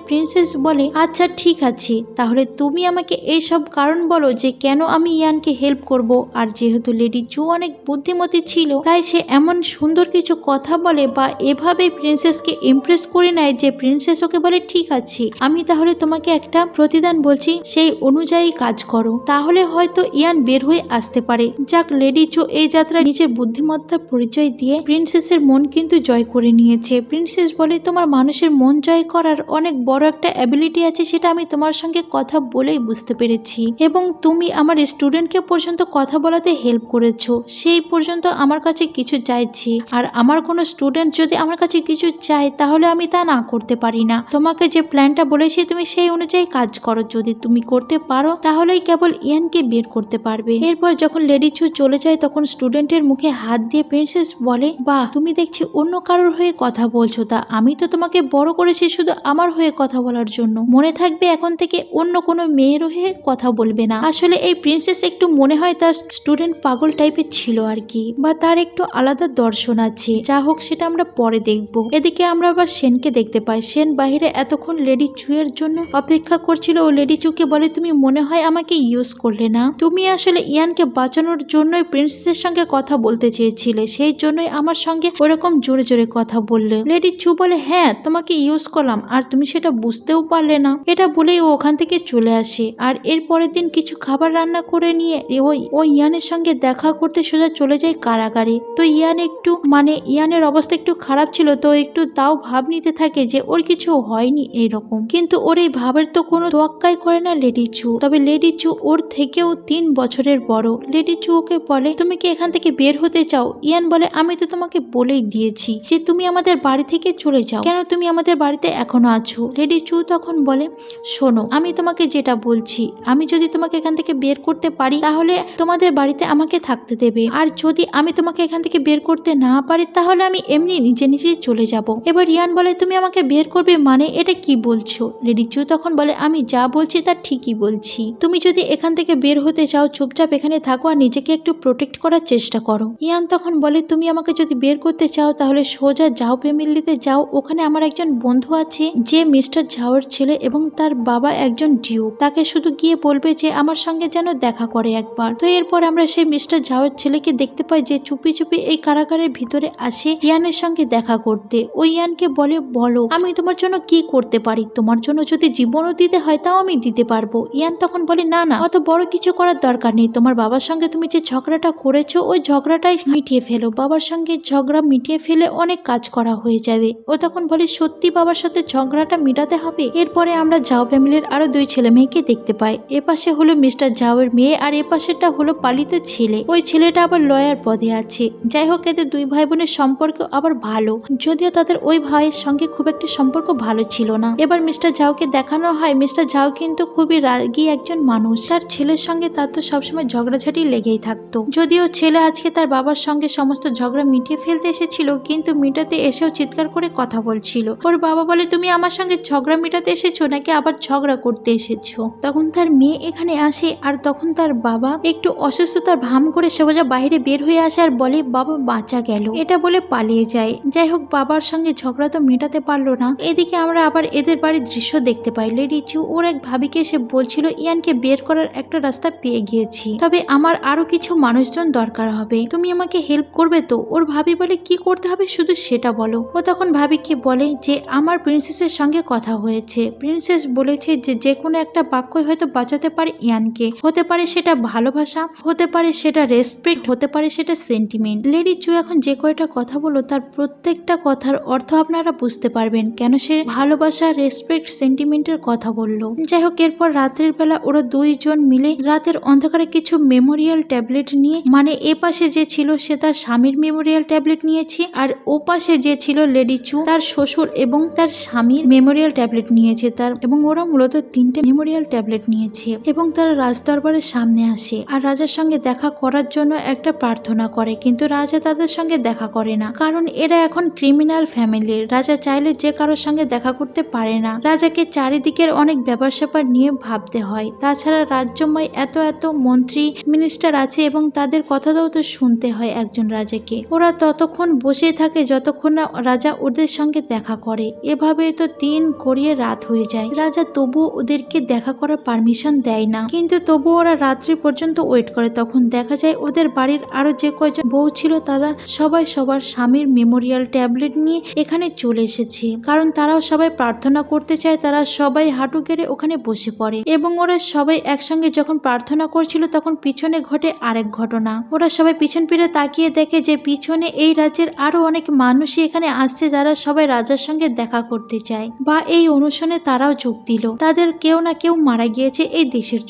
প্রিন্সেস বলে আচ্ছা ঠিক আছে, তাহলে তুমি আমাকে এই সব কারণ বলো যে কেন আমি ইয়ানকে হেল্প করব। আর যেহেতু লেডি চু অনেক বুদ্ধিমতী ছিল তাই সে এমন সুন্দর কিছু কথা বলে বা এভাবে প্রিন্সেসকে ইমপ্রেস করে নেয় যে প্রিন্সেস ওকে বলে ঠিক আছে, আমি তাহলে তোমাকে একটা প্রতিদান বলছি, সেই অনুযায়ী কাজ করো, তাহলে হয়তো ইয়ান বের হয়ে আসতে পারে। যাক, লেডি চু এই যাত্রায় নিজের বুদ্ধিমত্তার পরিচয় দিয়ে প্রিন্সেসের মন কিন্তু জয় করে নিয়েছে। প্রিন্সেস বলে তোমার মানুষের মন জয় করার অনেক বড় একটা অ্যাবিলিটি আছে, সেটা আমি তোমার সঙ্গে কথা বলেই বুঝতে পেরেছি এবং তুমি আমার স্টুডেন্টকে পর্যন্ত কথা বলাতে হেল্প করেছো, সেই পর্যন্ত আমার কাছে কিছু চাইছি। আর আমার কোনো স্টুডেন্ট যদি আমার কাছে কিছু চায় তাহলে আমি তা না করতে পারি না। তোমাকে যে প্ল্যানটা বলেছি তুমি সেই অনুযায়ী কাজ করো, যদি তুমি করতে পারো তাহলেই কেবল ইয়ানকে বের করতে পারবে। এরপর যখন লেডি চু চলে যায় তখন স্টুডেন্টের মুখে হাত দিয়ে প্রিন্সেস বলে বাহ, তুমি দেখছি অন্য কারোর হয়ে কথা বলছো, তা আমি তো তোমাকে বড় করেছি শুধু আমার হয়ে কথা বলার জন্য, মনে থাকবে এখন থেকে অন্য কোনো মেয়ের হয়ে কথা বলবে না। আসলে এই প্রিন্সেস একটু মনে হয় তার স্টুডেন্ট পাগল টাইপের ছিল আর কি, বা তার একটু আলাদা দর্শন আছে। যা হোক, সেটা আমরা পরে দেখব। এদিকে আমরা আবার সেনকে দেখতে পাই। সেন বাহিরে এতক্ষণ লেডি চু এর জন্য অপেক্ষা করছিল। ও লেডি চুকে বলে তুমি মনে হয় আমাকে ইউজ করলে না, তুমি আসলে ইয়ানকে বাঁচানোর জন্যই প্রিন্সেসের সঙ্গে কথা বলতে চেয়েছিলে, সেই জন্যই আমার সঙ্গে ওরকম জোরে জোরে কথা বললে। লেডি চু বলে হ্যাঁ, তোমাকে ইউজ করলাম আর তুমি সেটা বুঝতেও পারলে না। এটা বলেই ও ওখান থেকে চলে আসে। আর এর পরের দিন কিছু খাবার রান্না করে নিয়ে ও ইয়ানের সঙ্গে দেখা করতে সোজা চলে যায় কারাগারে। তো ইয়ান একটু ইয়ানের অবস্থা একটু খারাপ ছিল, তো একটু তাও ভাব নিতে থাকে যে ওর কিছু হয়নি এইরকম, কিন্তু ওর এই ভাবের তো কোনো তোয়াক্কাই করে না লেডি চু। তবে লেডি চু ওর থেকেও 3 বছরের বড়। লেডি চু ওকে বলে তুমি কি এখান থেকে বের হতে চাও? ইয়ান বলে আমি তো তোমাকে বলেই দিয়েছি যে তুমি আমাদের বাড়ি থেকে চলে যাও, কেন তুমি আমাদের বাড়িতে এখনো আছো? লেডি চু তখন বলে শোনো, আমি তোমাকে যেটা বলছি, আমি যদি তোমাকে এখান থেকে বের করতে পারি তাহলে তোমাদের বাড়িতে আমাকে থাকতে দেবে, আর যদি আমি তোমাকে এখান থেকে বের করতে না পারি তাহলে আমি এমনি নিজে নিজে চলে যাব। এবার ইয়ান বলে তুমি আমাকে বের করবে মানে এটা কি বলছো? লেডি চু তখন বলে আমি যা বলছি তা ঠিকই বলছি, তুমি যদি এখান থেকে বের হতে চাও চুপচাপ এখানে থাকো আর নিজেকে একটু প্রোটেক্ট করার চেষ্টা করো। ইয়ান তখন বলে তুমি আমাকে যদি বের করতে চাও তাহলে সোজা যাও ফ্যামিলিতে যাও, ওখানে আমার একজন বন্ধু আছে যে মিস্টার ঝাওয়ের ছেলে এবং তার বাবা একজন ডিউক, তাকে শুধু গিয়ে বলবে যে আমার সঙ্গে যেন দেখা করে একবার। তো এরপর আমরা সেই মিস্টার ঝাওয়ের ছেলেকে দেখতে পাই যে চুপি চুপি এই কারাগারের ভিতরে আসে ইয়ানের সঙ্গে দেখা করতে। ওই ইয়ানকে বলে, বলো আমি তোমার জন্য কি করতে পারি, তোমার জন্য যদি জীবনও দিতে হয় তাও আমি দিতে পারবো। ইয়ান তখন বলে, না না, অত বড় কিছু করার দরকার নেই, তোমার বাবার সঙ্গে তুমি যে ঝগড়াটা করেছো ওই ঝগড়াটাই মিটিয়ে ফেলো, বাবার সঙ্গে ঝগড়া মিটিয়ে ফেলে অনেক কাজ করা হয়ে যাবে। ও তখন বলে, সত্যি বাবার সাথে ঝগড়াটা মিটাতে হবে? এরপরে আমরা ঝাও ফ্যামিলির আরো 2 ছেলে মেয়েকে দেখতে পাই। এপাশে হলো মিস্টার ঝাওয়ের মেয়ে আর এপাশেটা হলো পালিত ছেলে। ওই ছেলেটা আবার লয়ার পদে আছে। যাই হোক, এদের 2 ভাই বোনের সম্পর্ক আবার ভালো, যদিও তাদের ওই ভাইয়ের সঙ্গে খুব একটা সম্পর্ক ভালো ছিল না। এবার মিস্টার ঝাওকে দেখানো হয় মিস্টার ঝাও কিন্তু খুবই রাগী একজন মানুষ, তার ছেলের সঙ্গে তার তো সবসময় ঝগড়াঝাটি লেগেই থাকতো। যদিও ছেলে আজকে তার বাবার সঙ্গে সমস্ত ঝগড়া মিটিয়ে ফেলতে এসেছিল, কিন্তু মিটাতে এসেও চিৎকার করে কথা বলছিল। ওর বাবা বলে, তুমি আমার সঙ্গে ঝগড়া মিটাতে এসেছো নাকি আবার ঝগড়া করতে এসেছো? তখন তার মেয়ে এখানে আসে আর তখন তার বাবা একটু অসুস্থতার ভাম করে সোজা বাইরে বের হয়ে আসে আর বলে, বাবা বাঁচা গেল, এটা বলে পালিয়ে যায়। যাই হোক, বাবার সঙ্গে ঝগড়া তো মেটাতে পারলো না। এদিকে আমরা আবার এদের বাড়ির দৃশ্য দেখতে পাই। লেডি চু ওর এক ভাবিকে এসে বলছিল, ইয়ানকে বের করার একটা রাস্তা পেয়ে গিয়েছি, তবে আমার আরো কিছু মানুষজন দরকার হবে, তুমি আমাকে হেল্প করবে তো? ওর ভাবি বলে, কি করতে হবে শুধু সেটা বলো। ও তখন ভাবিকে বলে যে আমার প্রিন্সেসের সঙ্গে কথা হয়েছে, প্রিন্সেস বলেছে যে যে কোনো একটা বাক্যই হয়তো বাঁচাতে পারে ইয়ানকে, হতে পারে সেটা ভালোবাসা, হতে পারে সেটা রেসপেক্ট, হতে পারে সেটা সেন্টিমেন্ট। লেডি চু এখন যে কয়টা কথা বললো তার প্রত্যেকটা কথার অর্থ আপনারা বুঝতে পারবেন কেন সে ভালোবাসা, রেসপেক্ট, সেন্টিমেন্টের কথা বললো। যাই হোক, এরপর রাত্রির বেলা ওরা 2 জন মিলে রাতের অন্ধকারে কিছু মেমোরিয়াল ট্যাবলেট নিয়ে, মানে এ পাশে যে ছিল সে তার স্বামীর মেমোরিয়াল ট্যাবলেট নিয়েছে আর ও পাশে যে ছিল লেডি চু তার শ্বশুর এবং তার স্বামীর মেমোরিয়াল ট্যাবলেট নিয়েছে তার, এবং ওরা মূলত 3টে মেমোরিয়াল ট্যাবলেট নিয়েছে এবং তারা রাজদরবারের সামনে আসে আর রাজার সঙ্গে দেখা করার জন্য একটা প্রার্থনা করে, কিন্তু রাজা তাদের সঙ্গে দেখা করে না, কারণ এরা এখন ক্রিমিনাল ফ্যামিলির। রাজা চাইলে যে কারোর সঙ্গে দেখা করতে পারে না, রাজাকে চারিদিকের অনেক ব্যাপার স্যাপার নিয়ে ভাবতে হয়। তাছাড়া রাজ্যময় এত এত মন্ত্রী মিনিস্টার আছে এবং তাদের কথাটাও তো শুনতে হয় একজন রাজাকে। ওরা ততক্ষণ বসে থাকে যতক্ষণ না রাজা ওদের সঙ্গে দেখা করে। এভাবে তো দিন গড়িয়ে রাত হয়ে যায়। রাজা তবুও ওদেরকে দেখা করার পারমিশন দেয় না, কিন্তু তবুও ওরা রাত্রি পর্যন্ত ওয়েট করে। তখন দেখা যায় ওদের বাড়ির আরো যে কয়জন বউ ছিল তারা সবাই সবার স্বামীর মেমোরিয়াল ট্যাবলেট নিয়ে এখানে চলে এসেছে, কারণ তারাও সবাই প্রার্থনা করতে চায়। তারা সবাই হাঁটু গেড়ে ওখানে বসে পড়ে এবং ওরা সবাই একসঙ্গে যখন প্রার্থনা করছিল তখন পিছনে ঘটে আরেক ঘটনা। ওরা সবাই পিছন ফিরে তাকিয়ে দেখে যে পিছনে এই রাজ্যের আরো অনেক মানুষই এখানে আসছে যারা সবাই রাজার সঙ্গে দেখা করতে চায় বা এই অনুষ্ঠানে তারাও যোগ দিল। তাদের কেউ না কেউ মারা গিয়েছে এই দেশের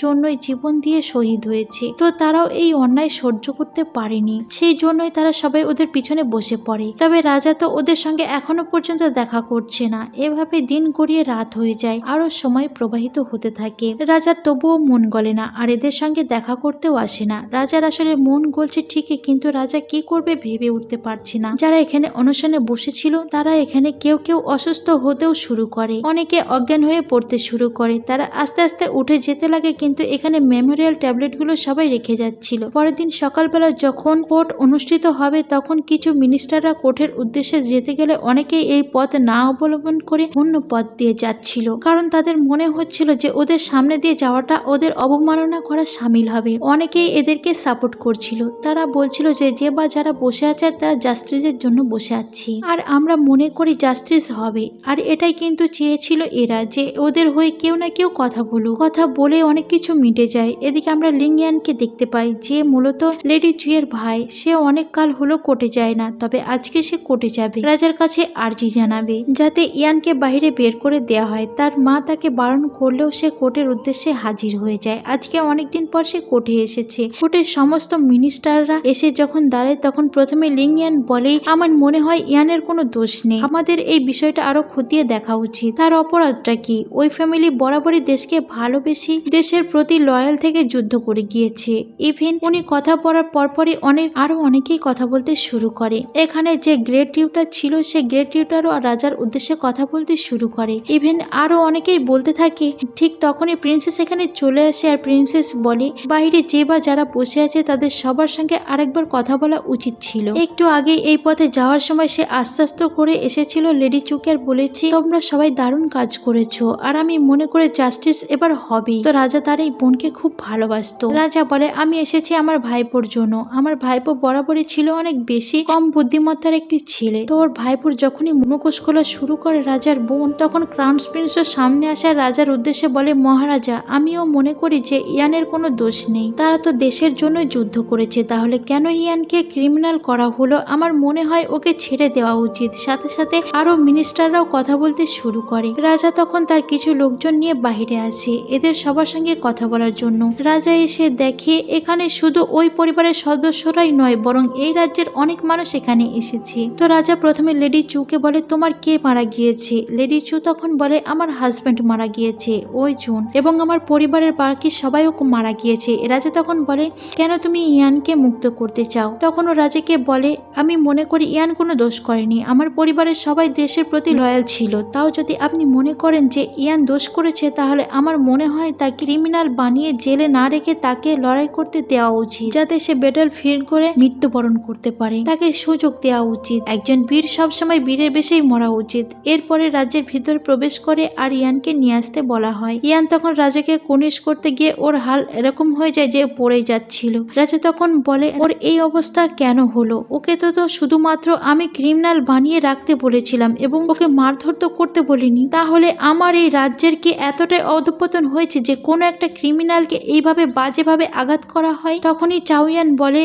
জন্যই জীবন দিয়ে শহীদ হয়েছে, তো তারাও এই অন্যায় সহ্য করতে পারেনি, সেই জন্যই তারা সবাই ওদের পিছনে বসে পড়ে। তবে রাজা তো ওদের সঙ্গে এখনো পর্যন্ত দেখা করছে না। এভাবে দিন গড়িয়ে রাত হয়ে যায়, আরো সময় প্রবাহিত হতে থাকে। রাজার তবুও মন গলে না আর এদের সঙ্গে দেখা করতেও আসে না। রাজার আসলে মন গলছে ঠিকই, কিন্তু রাজা কি করবে ভেবে উঠতে পারছে না। যারা এখানে অনুষ্ঠানে বসেছিল তারা এখানে কেউ কেউ অসুস্থ হতেও শুরু করে, অনেকে অজ্ঞান হয়ে পড়তে শুরু করে, তারা আস্তে আস্তে উঠে যেতে লাগে, কিন্তু এখানে মেমোরিয়াল ট্যাবলেট গুলো সবাই রেখে যাচ্ছিল। পরের দিন সকালবেলা যখন কোর্ট অনুষ্ঠিত হবে তখন কিছু মিনিস্টাররা কোর্টের উদ্দেশ্যে যেতে গেলে অনেকেই এই পথ না অবলম্বন করে অন্য পথ দিয়ে যাচ্ছিল, কারণ তাদের মনে হচ্ছিল যে ওদের সামনে দিয়ে যাওয়াটা ওদের অবমাননা করা সামিল হবে। অনেকেই এদেরকে সাপোর্ট করছিল, তারা বলছিল যে বা যারা বসে আছে তারা জাস্টিসের জন্য বসে আছি আর আমরা মনে করি জাস্টিস হবে। আর এটাই কিন্তু চেয়েছিল এরা, যে ওদের হয়ে কেউ না কেউ কথা বলুক, কথা বলে অনেক কিছু মিটে যায়। এদিকে আমরা লিংয়ানকে দেখতে পাই যে মূলত লেডি চুয়ের ভাই। সে অনেক কাল হলো কোর্টে যায় না, তবে আজকে সে কোর্টে যাবে, রাজার কাছে আর্জি জানাবে যাতে ইয়ানকে বাইরে বের করে দেয়া হয়। তার মা তাকে বারণ করলেও সে কোর্টের উদ্দেশ্যে হাজির হয়ে যায়। আজকে অনেকদিন পর সে কোর্টে এসেছে। কোর্টের সমস্ত মিনিস্টাররা এসে যখন দাঁড়ায় তখন প্রথমে লিংয়ান বলে, আমার মনে হয় ইয়ানের কোনো দোষ নেই, আমাদের এই বিষয়টা আরো খতিয়ে দেখা উচিত। তার অপরাধটা কি? ওই ফ্যামিলি বরাবরই দেশকে ভালোবেসে দেশের প্রতি লয়াল থেকে যুদ্ধ করে গিয়েছে। ইভেন উনি কথা বলার পরপরই আরো অনেকেই কথা বলতে শুরু করে। এখানে যে গ্রেট টিউটার ছিল সে গ্রেট টিউটারও রাজার উদ্দেশ্যে কথা বলতে শুরু করে। ইভেন আরো অনেকেই বলতে থাকে। ঠিক তখনই প্রিন্সেস এখানে চলে আসে আর প্রিন্সেস বলে, বাইরে যে বা যারা বসে আছে তাদের সবার সঙ্গে আরেকবার কথা বলা উচিত ছিল। একটু আগে এই পথে যাওয়ার সময় সে আশ্বস্ত করে এসেছিল লেডি চুকে আর বলেছে, তোমরা সবাই দারুণ কাজ করেছো আর আমি মনে করে জাস্টিস এবার হবে। তো রাজা তার এই বোনকে খুব ভালোবাসতো। রাজা বলে আমি এসেছি আমার ভাইপোর জন্য। আমার ভাইপো বরাবরই ছিল অনেক বেশি কম বুদ্ধিমত্তার একটি ছেলে। তো ওর ভাইপোর যখনই মুখোশ খোলা শুরু করে রাজার বোন, তখন ক্রাউন প্রিন্সের সামনে আসা রাজার উদ্দেশ্যে বলে, মহারাজা আমিও মনে করি যে ইয়ানের কোনো দোষ নেই, তারা তো দেশের জন্যই যুদ্ধ করেছে, তাহলে কেন ইয়ানকে ক্রিমিনাল করা হলো? আমার মনে হয় ওকে ছেড়ে দেওয়া উচিত। সাথে সাথে আরো মিনিস্টাররাও কথা বলতে শুরু করে। রাজা তখন তার কিছু লোকজন নিয়ে বাহিরে আসে এদের সবার সঙ্গে কথা বলার জন্য। রাজা এসে দেখে এখানে শুধু ওই পরিবারের সদস্যরাই নয়, বরং এই রাজ্যের অনেক মানুষ এখানে এসেছে। তো রাজা প্রথমে লেডি চুকে বলে, তোমার কে মারা গিয়েছে? লেডি চু তখন বলে, আমার হাজব্যান্ড মারা গিয়েছে ওই জুন, এবং আমার পরিবারের বাকি সবাইও মারা গিয়েছে। রাজা তখন বলে, কেন তুমি ইয়ানকে মুক্ত করতে চাও? তখন ও রাজাকে বলে, আমি মনে করি ইয়ান কোনো দোষ করেনি, আমার পরিবারের সবাই দেশের প্রতি লয়াল ছিল। তাও যদি আপনি মনে করেন যে ইয়ান দোষ করেছে, তাহলে আমার মনে হয় তা ক্রিমিনাল বানিয়ে জেলে না রেখে তাকে লড়াই করতে দেওয়া উচিত, যাতে সে ব্যাটল ফিল্ড করে মৃত্যুবরণ করতে পারে। তাকে সুযোগ দেওয়া উচিত। একজন বীর সবসময় বীরের বেশেই মরা উচিত। এরপরে রাজ্যের ভিতর প্রবেশ করে আর ইয়ানকে নিয়ে আসতে বলা হয়। ইয়ান তখন রাজাকে কুনিশ করতে গিয়ে ওর হাল এরকম হয়ে যায় যে পড়ে যাচ্ছিল। রাজা তখন বলে, ওর এই অবস্থা কেন হলো? ওকে তো শুধুমাত্র আমি ক্রিমিনাল বানিয়ে রাখতে বলেছিলাম এবং ওকে মারধর তো করতে বলিনি। তাহলে আমার এই রাজ্যের কি এতটাই অধঃপতন হয়েছে যে কোনো একটা ক্রিমিনালকে এইভাবে বাজেভাবে আঘাত করা হয়? তখনই চাওয়ান বলে,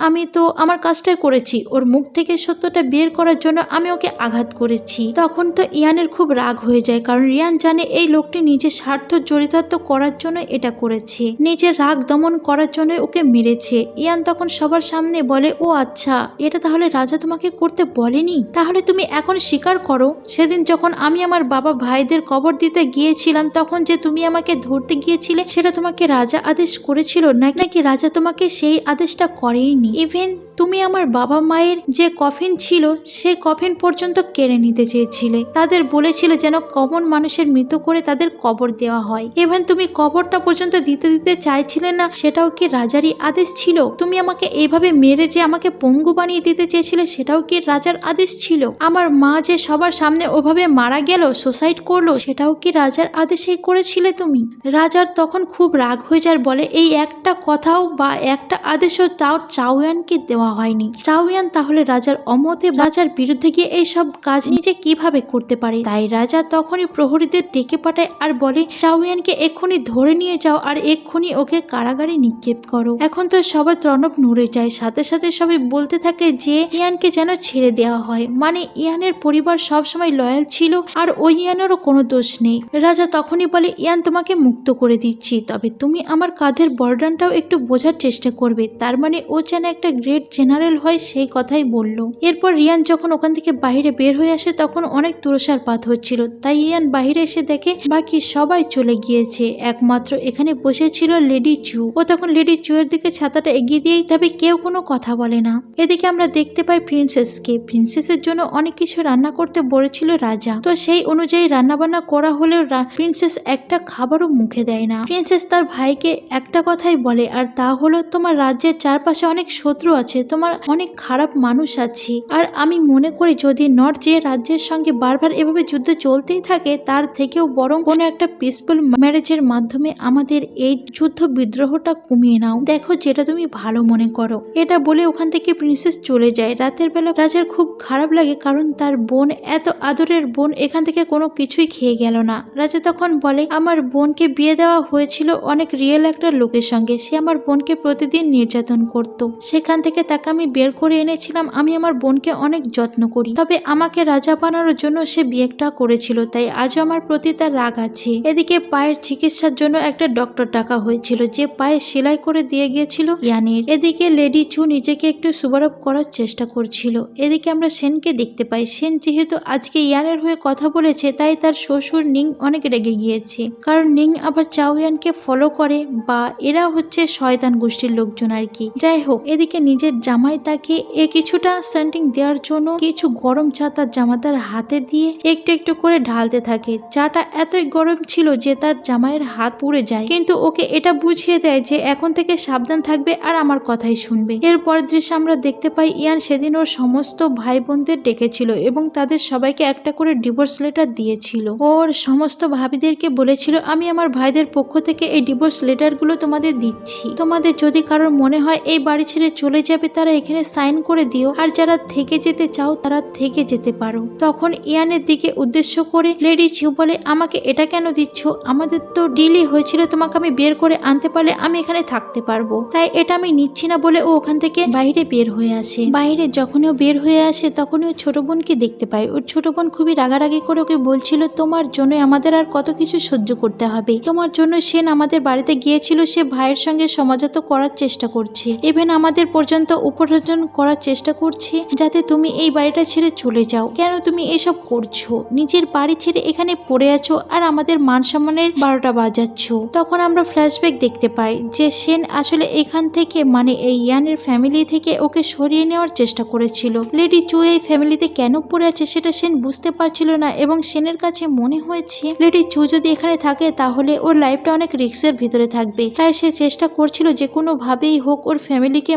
আমি তো আমার কাজটাই করেছি, ওর মুখ থেকে সত্যটা বের করার জন্য আমি ওকে আঘাত করেছি। তখন তো ইয়ানের খুব রাগ হয়ে যায়, কারণ ইয়ান জানে এই লোকটি নিজের স্বার্থ চরিতার্থ করার জন্য এটা করেছে, নিজের রাগ দমন করার জন্য ওকে মেরেছে। ইয়ান তখন সবার সামনে বলে, ও আচ্ছা, এটা তাহলে রাজা তোমাকে করতে বলেনি? তাহলে তুমি এখন স্বীকার করো, সেদিন যখন আমি আমার বাবা ভাইদের কবর দিতে গিয়েছিলাম, তখন যে তুমি আমাকে ধরতে গিয়েছিলে, সেটা তোমাকে রাজা আদেশ করেছিল নাকি রাজা তোমাকে সেই আদেশটা করেইনি? ইভেন তুমি আমার বাবা মায়ের যে কফিন ছিল সে কফিন পর্যন্ত কেড়ে নিতে চেয়েছিলে। তাদের বলেছিলে যেন কমন মানুষের মৃত্যু করে তাদের কবর দেওয়া হয়। ইভেন তুমি কবরটা পর্যন্ত দিতে চাইছিলে না, সেটাও কি রাজারই আদেশ ছিল? তুমি আমাকে এইভাবে মেরে যে আমাকে পঙ্গু বানিয়ে দিতে চেয়েছিলে, সেটাও কি রাজার আদেশ ছিল? আমার মা যে সবার সামনে ওভাবে মারা গেল, সুসাইড করলো, সেটাও কি রাজার আদেশেই করেছিলে তুমি? রাজার তখন খুব রাগ হয়ে যায়, বলে এই একটা কথাও বা একটা আদেশও তাও চাওয়ানকে দেওয়া হয়নি। চাওয়ান তাহলে রাজার অমতে রাজার বিরুদ্ধে গিয়ে এইসব কাজ নিজে কিভাবে করতে পারে? তাই রাজা তখনই প্রহরীদের ডেকে পাঠায় আর বলে, চাওয়ানকে এক্ষুনি ধরে নিয়ে যাও আর এক্ষুনি ওকে কারাগারে নিক্ষেপ করো। এখন তো সবার প্রণব নড়ে যায়। সাথে সাথে সবাই বলতে থাকে যে ইয়ানকে যেন ছেড়ে দেওয়া হয়, মানে ইয়ানের পরিবার সবসময় লয়াল ছিল আর ওই ইয়ানেরও কোনো দোষ নেই। রাজা তখনই বলে, ইয়ান তোমাকে মুক্ত করে দিচ্ছি, তবে তুমি আমার কাঁধের বর্ডানটাও একটু বোঝার চেষ্টা করবে। তার মানে ও যেন একটা গ্রেট জেনারেল হয়, সেই কথাই বলল। এরপর রিয়ান যখন ওখান থেকে বাইরে বের হয়ে আসে, তখন অনেক তুষারপাত হচ্ছিল। তাই ইয়ান বাইরে এসে দেখে বাকি সবাই চলে গিয়েছে, একমাত্র এখানে বসেছিল লেডি চু। ও তখন লেডি চু এর দিকে ছাতাটা এগিয়ে দিয়েই, তবে কেউ কোনো কথা বলে না। এদিকে আমরা দেখতে পাই প্রিন্সেসকে। প্রিন্সেসের জন্য অনেক কিছু রান্না করতে বলেছিল রাজা, তো সেই অনুযায়ী রান্না বান্না করা হলেও প্রিন্সেস একটা খাবারও মুখে দেয় না। প্রিন্সেস তার ভাইকে একটা কথাই বলে, আর তা হলো, তোমার রাজ্যের চারপাশে অনেক শত্রু আছে, তোমার অনেক খারাপ মানুষ আছে, আর আমি মনে করি যদি নর্থ যে রাজ্যের সঙ্গে বারবার এভাবে যুদ্ধ চলতেই থাকে, তার থেকেও বরং কোনো একটা পিসফুল ম্যারেজের মাধ্যমে আমাদের এই যুদ্ধ বিদ্রোহটা কমিয়ে নাও, দেখো যেটা তুমি ভালো মনে করো। এটা বলে ওখান থেকে প্রিন্সেস চলে যায়। রাতের বেলা রাজার খুব খারাপ লাগে, কারণ তার বোন, এত আদরের বোন, এখান থেকে কোনো কিছুই খেয়ে গেল না। রাজা তখন বলে, আমার বোনকে বিয়ে দেওয়া হয়েছিল অনেক রিয়েল একটা লোকের সঙ্গে, সে আমার বোনকে প্রতিদিন নির্যাতন করত, সেখান থেকে তাকে আমি বের করে এনেছিলাম। আমি আমার বোনকে অনেক যত্ন করি, তবে আমাকে রাজা বানানোর জন্য সে বিয়েটা করেছিল, তাই আজও আমার প্রতি তার রাগ আছে। এদিকে পায়ের চিকিৎসার জন্য একটা ডক্টর ডাকা হয়েছিল, যে পায়ে সেলাই করে দিয়ে গিয়েছিল ইয়ানের। এদিকে লেডি চু নিজেকে একটু সুবরব করার চেষ্টা করছিল। এদিকে আমরা সেনকে দেখতে পাই। সেন যেহেতু আজকে ইয়ানের হয়ে কথা বলেছে, তাই তার শ্বশুর নিং অনেক রেগে গিয়েছে, কারণ নিং আবার চাওয়ানকে ফলো করে, বা এরা হচ্ছে শয়তান গোষ্ঠীর লোকজন আর কি। যাই হোক, এদিকে নিজের জামাই তাকে কিছুটা সেন্টিং দেওয়ার জন্য কিছু গরম চা তার জামাতার হাতে দিয়ে একটু একটু করে ঢালতে থাকে। চাটা এতই গরম ছিল যে তার জামাইয়ের হাত পুড়ে যায়, কিন্তু ওকে এটা বুঝিয়ে দেয় যে এখন থেকে সাবধান থাকবে আর আমার কথাই শুনবে। এরপর দৃশ্যে আমরা দেখতে পাই ইয়ান সেদিন ওর সমস্ত ভাই বোনদের ডেকেছিল এবং তাদের সবাইকে একটা করে ডিভোর্স লেটার দিয়েছিল। ওর সমস্ত ভাবিদেরকে বলেছিল, আমি আমার ভাইদের পক্ষ থেকে এই ডিভোর্স লেটারগুলো তোমাদের দিচ্ছি। তোমাদের যদি কারোর মনে হয় এই বাড়ি ছেড়ে চলে যাবে তারা এখানে সাইন করে দিও, আর যারা থেকে যেতে চাও তারা থেকে যেতে পারো। তখন ইয়ানের দিকে উদ্দেশ্য করে লেডি চু বলে, আমাকে এটা কেন দিচ্ছ? আমাদের তো ডিলই হয়েছিল তোমাকে আমি বের করে আনতে পারলে আমি এখানে থাকতে পারবো, তাই এটা আমি নিচ্ছি না বলে ও ওখান থেকে বাইরে বের হয়ে আসে। বাইরে যখন ও বের হয়ে আসে তখন ও ছোট বোনকে দেখতে পায়। ওর ছোট বোন খুবই রাগারাগি করে ওকে বলছিল, তোমার জন্য আমাদের আর কত কিছু সহ্য করতে হবে, তোমার জন্য সেন আমাদের বাড়িতে গিয়েছিল, সে ভাইয়ের সঙ্গে সমাজত করার চেষ্টা করছে, ইভেন আমাদের পর্যন্ত উপার্জন করার চেষ্টা করছে যাতে তুমি এই বাড়িটা ছেড়ে চলে যাও। কেন তুমি এসব করছো? নিজের বাড়ি ছেড়ে এখানে পড়ে আছো আর আমাদের মান সম্মানের 12টা বাজাচ্ছ। তখন আমরা ফ্ল্যাশব্যাক দেখতে পাই যে সেন আসলে এখান থেকে মানে এই ইয়ানের ফ্যামিলি থেকে ওকে সরিয়ে নেওয়ার চেষ্টা করেছিল। লেডি চু এই ফ্যামিলিতে কেন পড়ে আছে সেটা সেন বুঝতে পারছিল না এবং সেনের কাছে মনে হয়েছে লেডি চু যদি এখানে থাকে তাহলে ওর লাইফটা অনেক রিস্কের ভিতরে থাকবে, তাই সে চেষ্টা করছিল যে কোনো ভাবেই হোক ওর ফ্যামিলিকে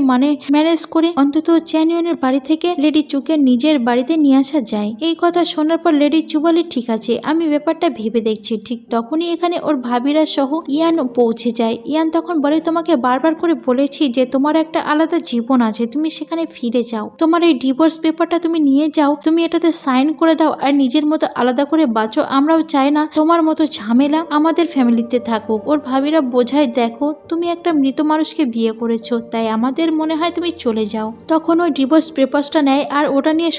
ম্যানেজ করে অন্তত চ্যানিয়নের বাড়ি থেকে লেডি চুকে নিজের বাড়িতে নিয়ে আসা যায়। এই কথা শোনার পর লেডি চু বলে, ঠিক আছে আমি ব্যাপারটা ভেবে দেখছি। ঠিক তখনই এখানে ওর ভাবিরা সহ ইয়ান পৌঁছে যায়। ইয়ান তখন বলে, তোমাকে বারবার করে বলেছি যে তোমার একটা আলাদা জীবন আছে, তুমি সেখানে ফিরে যাও, তোমার এই ডিভোর্স পেপারটা তুমি নিয়ে যাও, তুমি এটাতে সাইন করে দাও আর নিজের মতো আলাদা করে বাঁচো। আমরাও চাই না তোমার মতো ঝামেলা আমাদের ফ্যামিলিতে থাকুক। ওর ভাবিরা বোঝায়, দেখো তুমি একটা মৃত মানুষকে বিয়ে করেছো, তাই আমাদের মনে হয় তুমি চলে যাও। তখন ওই ডিভোর্স পেপারসটা নেয় আর ওটা নিয়ে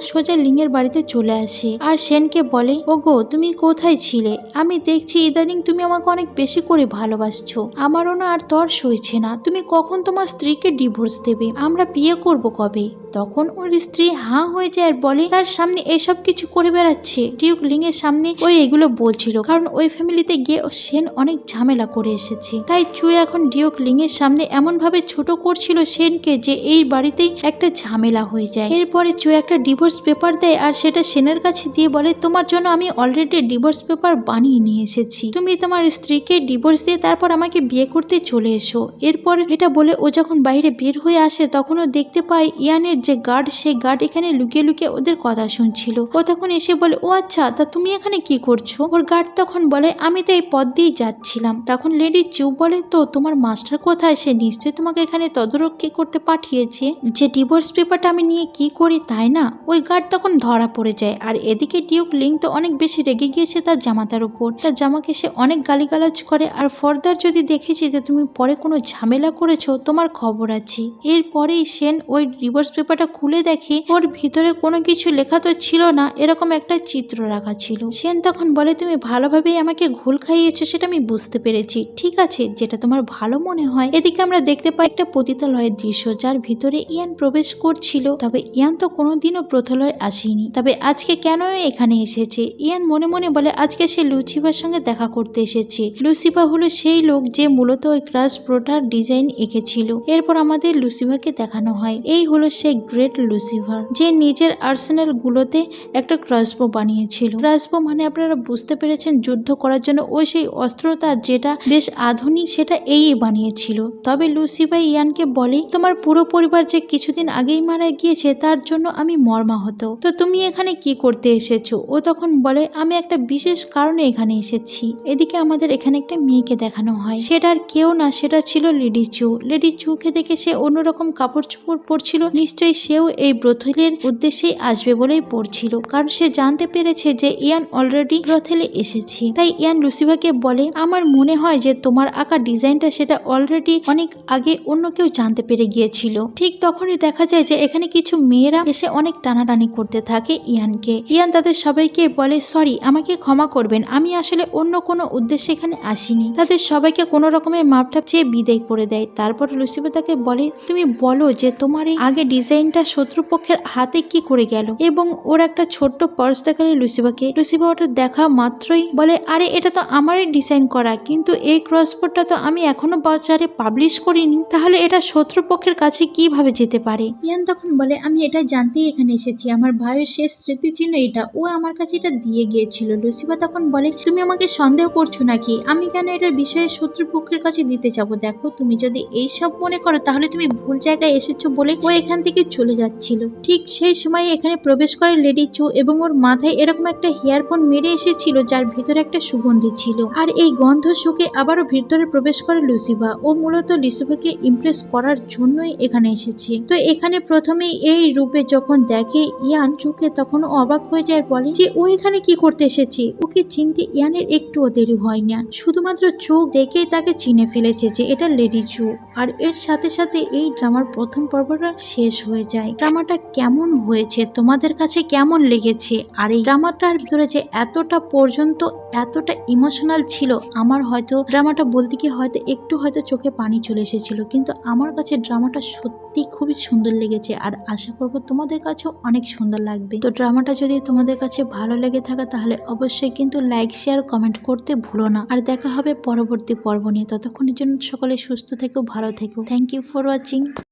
সোজা লিংয়ের বাড়িতে চলে আসে আর সেনকে বলে, ওগো তুমি কোথায় ছিলে? আমি দেখছি ইদানিং তুমি আমাকে অনেক বেশি করে ভালোবাসছো, আমারও না আর তর সইছে না, তুমি কখন তোমার স্ত্রীকে ডিভোর্স দেবে? আমরা বিয়ে করব কবে? তখন ওর স্ত্রী হাঁ হয়ে যায় আর বলে, তার সামনে এসব কিছু করে বেড়াচ্ছে। ডিউক লিং এর সামনে ওই এগুলো বলছিল কারণ ওই ফ্যামিলিতে গিয়ে সেন অনেক ঝামেলা করে এসেছে, তাই চু এখন ডিউক লিং এর সামনে এমন ভাবে ছোট করছিল সেনকে যে এই বাড়িতেই একটা ঝামেলা হয়ে যায়। এরপরে চু একটা ডিভোর্স পেপার দেয় আর সেটা সেনের কাছে দিয়ে বলে, তোমার জন্য আমি অলরেডি ডিভোর্স পেপার বানিয়ে নিয়ে এসেছি, তুমি তোমার স্ত্রীকে ডিভোর্স দিয়ে তারপর আমাকে বিয়ে করতে চলে এসো। এরপর এটা বলে ও যখন বাইরে বের হয়ে আসে তখন ও দেখতে পায় ইয়ানের যে গার্ড, সে গার্ড এখানে লুকিয়ে লুকিয়ে ওদের কথা শুনছিল। ও তখন এসে বলে, ও আচ্ছা, তা তুমি এখানে কি করছো? ওর গার্ড তখন বলে, আমি তো এই পথ দিয়ে যাচ্ছিলাম। তখন লেডি চু বলে, তো তোমার মাস্টার কোথায়? সে নিশ্চয়ই তোমাকে এখানে তদারকি করতে পাঠিয়েছে যে ডিভোর্স পেপারটা আমি নিয়ে কি করি, তাই না? ওই গার্ড তখন ধরা পড়ে যায় আর এদিকে ডিউক লিং তো অনেক বেশি রেগে গিয়েছে তার জামাতার উপর। তার জামাকে সে অনেক গালিগালাজ করে আর ফর্দার যদি দেখেছি যে তুমি পরে কোনো ঝামেলা করেছো তোমার খবর আছে। এরপরেই সেন ওই ডিভোর্স পেপারটা খুলে দেখে ওর ভিতরে কোনো কিছু লেখা তো ছিল না, এরকম একটা চিত্র রাখা ছিল। সেন তখন বলে, তুমি ভালোভাবেই আমাকে ঘোল খাইয়েছো সেটা আমি বুঝতে পেরেছি, ঠিক আছে যেটা তোমার ভালো মনে হয়। এদিকে আমরা দেখতে পাই একটা পতিতালয়ের দৃশ্য যার ভিতরে ইয়ান প্রবেশ করছিল। তবে ইয়ান তো কোনোদিনও পতিতালয়ে আসেনি, তবে আজকে কেন এখানে এসেছে? ইয়ান মনে মনে বলে, আজকে সে লুসিফার সঙ্গে দেখা করতে এসেছে। লুসিফা হলো সেই লোক যে মূলত ওই ক্রাশ প্রোটার ডিজাইন এঁকেছিল। এরপর আমাদের লুসিফাকে দেখানো হয়, এই হলো সেই গ্রেট লুসিফার যে নিজের আর্সেনাল গুলোতে একটা ক্রসবো বানিয়েছিল। ক্রসবো মানে আপনারা বুঝতে পেরেছেন, যুদ্ধ করার জন্য ওই সেই অস্ত্রটা যেটা বেশ আধুনিক, সেটা এই বানিয়েছিল। তবে লুসিফা ইয়ানকে বলে, তোমার পুরো পরিবার যে কিছুদিন আগেই মারা গিয়েছে তার জন্য আমি মর্মাহত, তো তুমি এখানে কি করতে এসেছো? ও তখন বলে, আমি একটা বিশেষ কারণে এখানে এসেছি। এদিকে আমাদের এখানে একটা মেয়েকে দেখানো হয়, সেটার কেউ না, সেটা ছিল লেডি চু। লেডি চুকে দেখে সে অন্যরকম কাপড় চোপড় পরছিল, নিশ্চয়ই সেও এই ব্রথেলের উদ্দেশ্যেই আসবে বলেই পড়ছিল, কারণ সে জানতে পেরেছে যে ইয়ান অলরেডি ব্রথেলে এসেছে। তাই ইয়ান লুসিফাকে বলে, আমার মনে হয় যে তোমার আঁকা ডিজাইনটা সেটা অলরেডি অনেক আগে অন্য কেউ জানতে পেরে গিয়েছিল। ঠিক তখনই দেখা যায় যে এখানে কিছু মেয়েরা এসে অনেক টানাটানি করতে থাকে ইয়ানকে। ইয়ান তাদের সবাইকে বলে, সরি আমাকে ক্ষমা করবেন, আমি আসলে অন্য কোনো উদ্দেশ্যে এখানে আসিনি। তাদের সবাইকে কোনো রকমের মাপটা চেয়ে বিদায় করে দেয়। তারপর লুসিফা তাকে বলে, তুমি বলো যে তোমার এই আগে ডিজাইনটা শত্রুপক্ষের হাতে কি করে গেল? এবং ওর একটা ছোট্ট পার্স দেখালে লুসিফাকে। লুসিফা ওটা দেখা মাত্রই বলে, আরে এটা তো আমারই ডিজাইন করা, কিন্তু এই ক্রসবোর্ডটা তো আমি এখনো বাজারে পাবলিশ করিনি, তাহলে এটা শত্রুপক্ষের কাছে কিভাবে যেতে পারে? ইয়ান তখন বলে, আমি এটা জানতেই এখানে এসেছি, আমার ভাইয়ের শেষ স্মৃতিচিহ্ন এটা, ও আমার কাছে এটা দিয়ে গিয়েছিল। লুসিফা তখন বলে, তুমি আমাকে সন্দেহ করছো নাকি? আমি কেন এটার বিষয়ে শত্রুপক্ষের কাছে দিতে যাবো? দেখো তুমি যদি এইসব মনে করো তাহলে তুমি ভুল জায়গায় এসেছো বলে ও এখান থেকে চলে যাচ্ছিল। ঠিক সেই সময় এখানে প্রবেশ করে লেডি চু এবং ওর মাথায় এরকম একটা হেয়ারফোন মেরে এসেছিল যার ভিতরে একটা সুগন্ধি ছিল, আর এই গন্ধ শুকে আবার আবারও ভিতরে প্রবেশ করে লুসিফা। ও মূলত লুসিফাকে ইমপ্রেস করার জন্যই এখানে এসেছে। তো এখানে প্রথমেই এই রূপে যখন দেখে ইয়ান চোখে, তখন ও অবাক হয়ে যায়, বলে যে ও এখানে কি করতে এসেছে। ওকে চিনতে ইয়ানের একটুও দেরি হয় না, শুধুমাত্র চোখ দেখেই তাকে চিনে ফেলেছে যে এটা লেডি জু। আর এর সাথে সাথে এই ড্রামার প্রথম পর্বটা শেষ হয়ে যায়। ড্রামাটা কেমন হয়েছে, তোমাদের কাছে কেমন লেগেছে? আর এই ড্রামাটার ভিতরে যে এতটা পর্যন্ত এতটা ইমোশনাল ছিল, আমার হয়তো ড্রামাটা বলতে গিয়ে হয়তো একটু হয়তো চোখে পানি চলে এসেছিল, কিন্তু আমার কাছে ড্রামাটা সত্যি খুবই সুন্দর লেগেছে। আর আশা করব তোমাদের কাছেও অনেক সুন্দর লাগবে। তো ড্রামাটা যদি তোমাদের কাছে ভালো লেগে থাকে তাহলে অবশ্যই কিন্তু লাইক, শেয়ার, কমেন্ট করতে ভুলো না। আর দেখা হবে পরবর্তী পর্ব নিয়ে। ততক্ষণের জন্য সকলে সুস্থ থেকো, ভালো থেকো। Thank you for watching.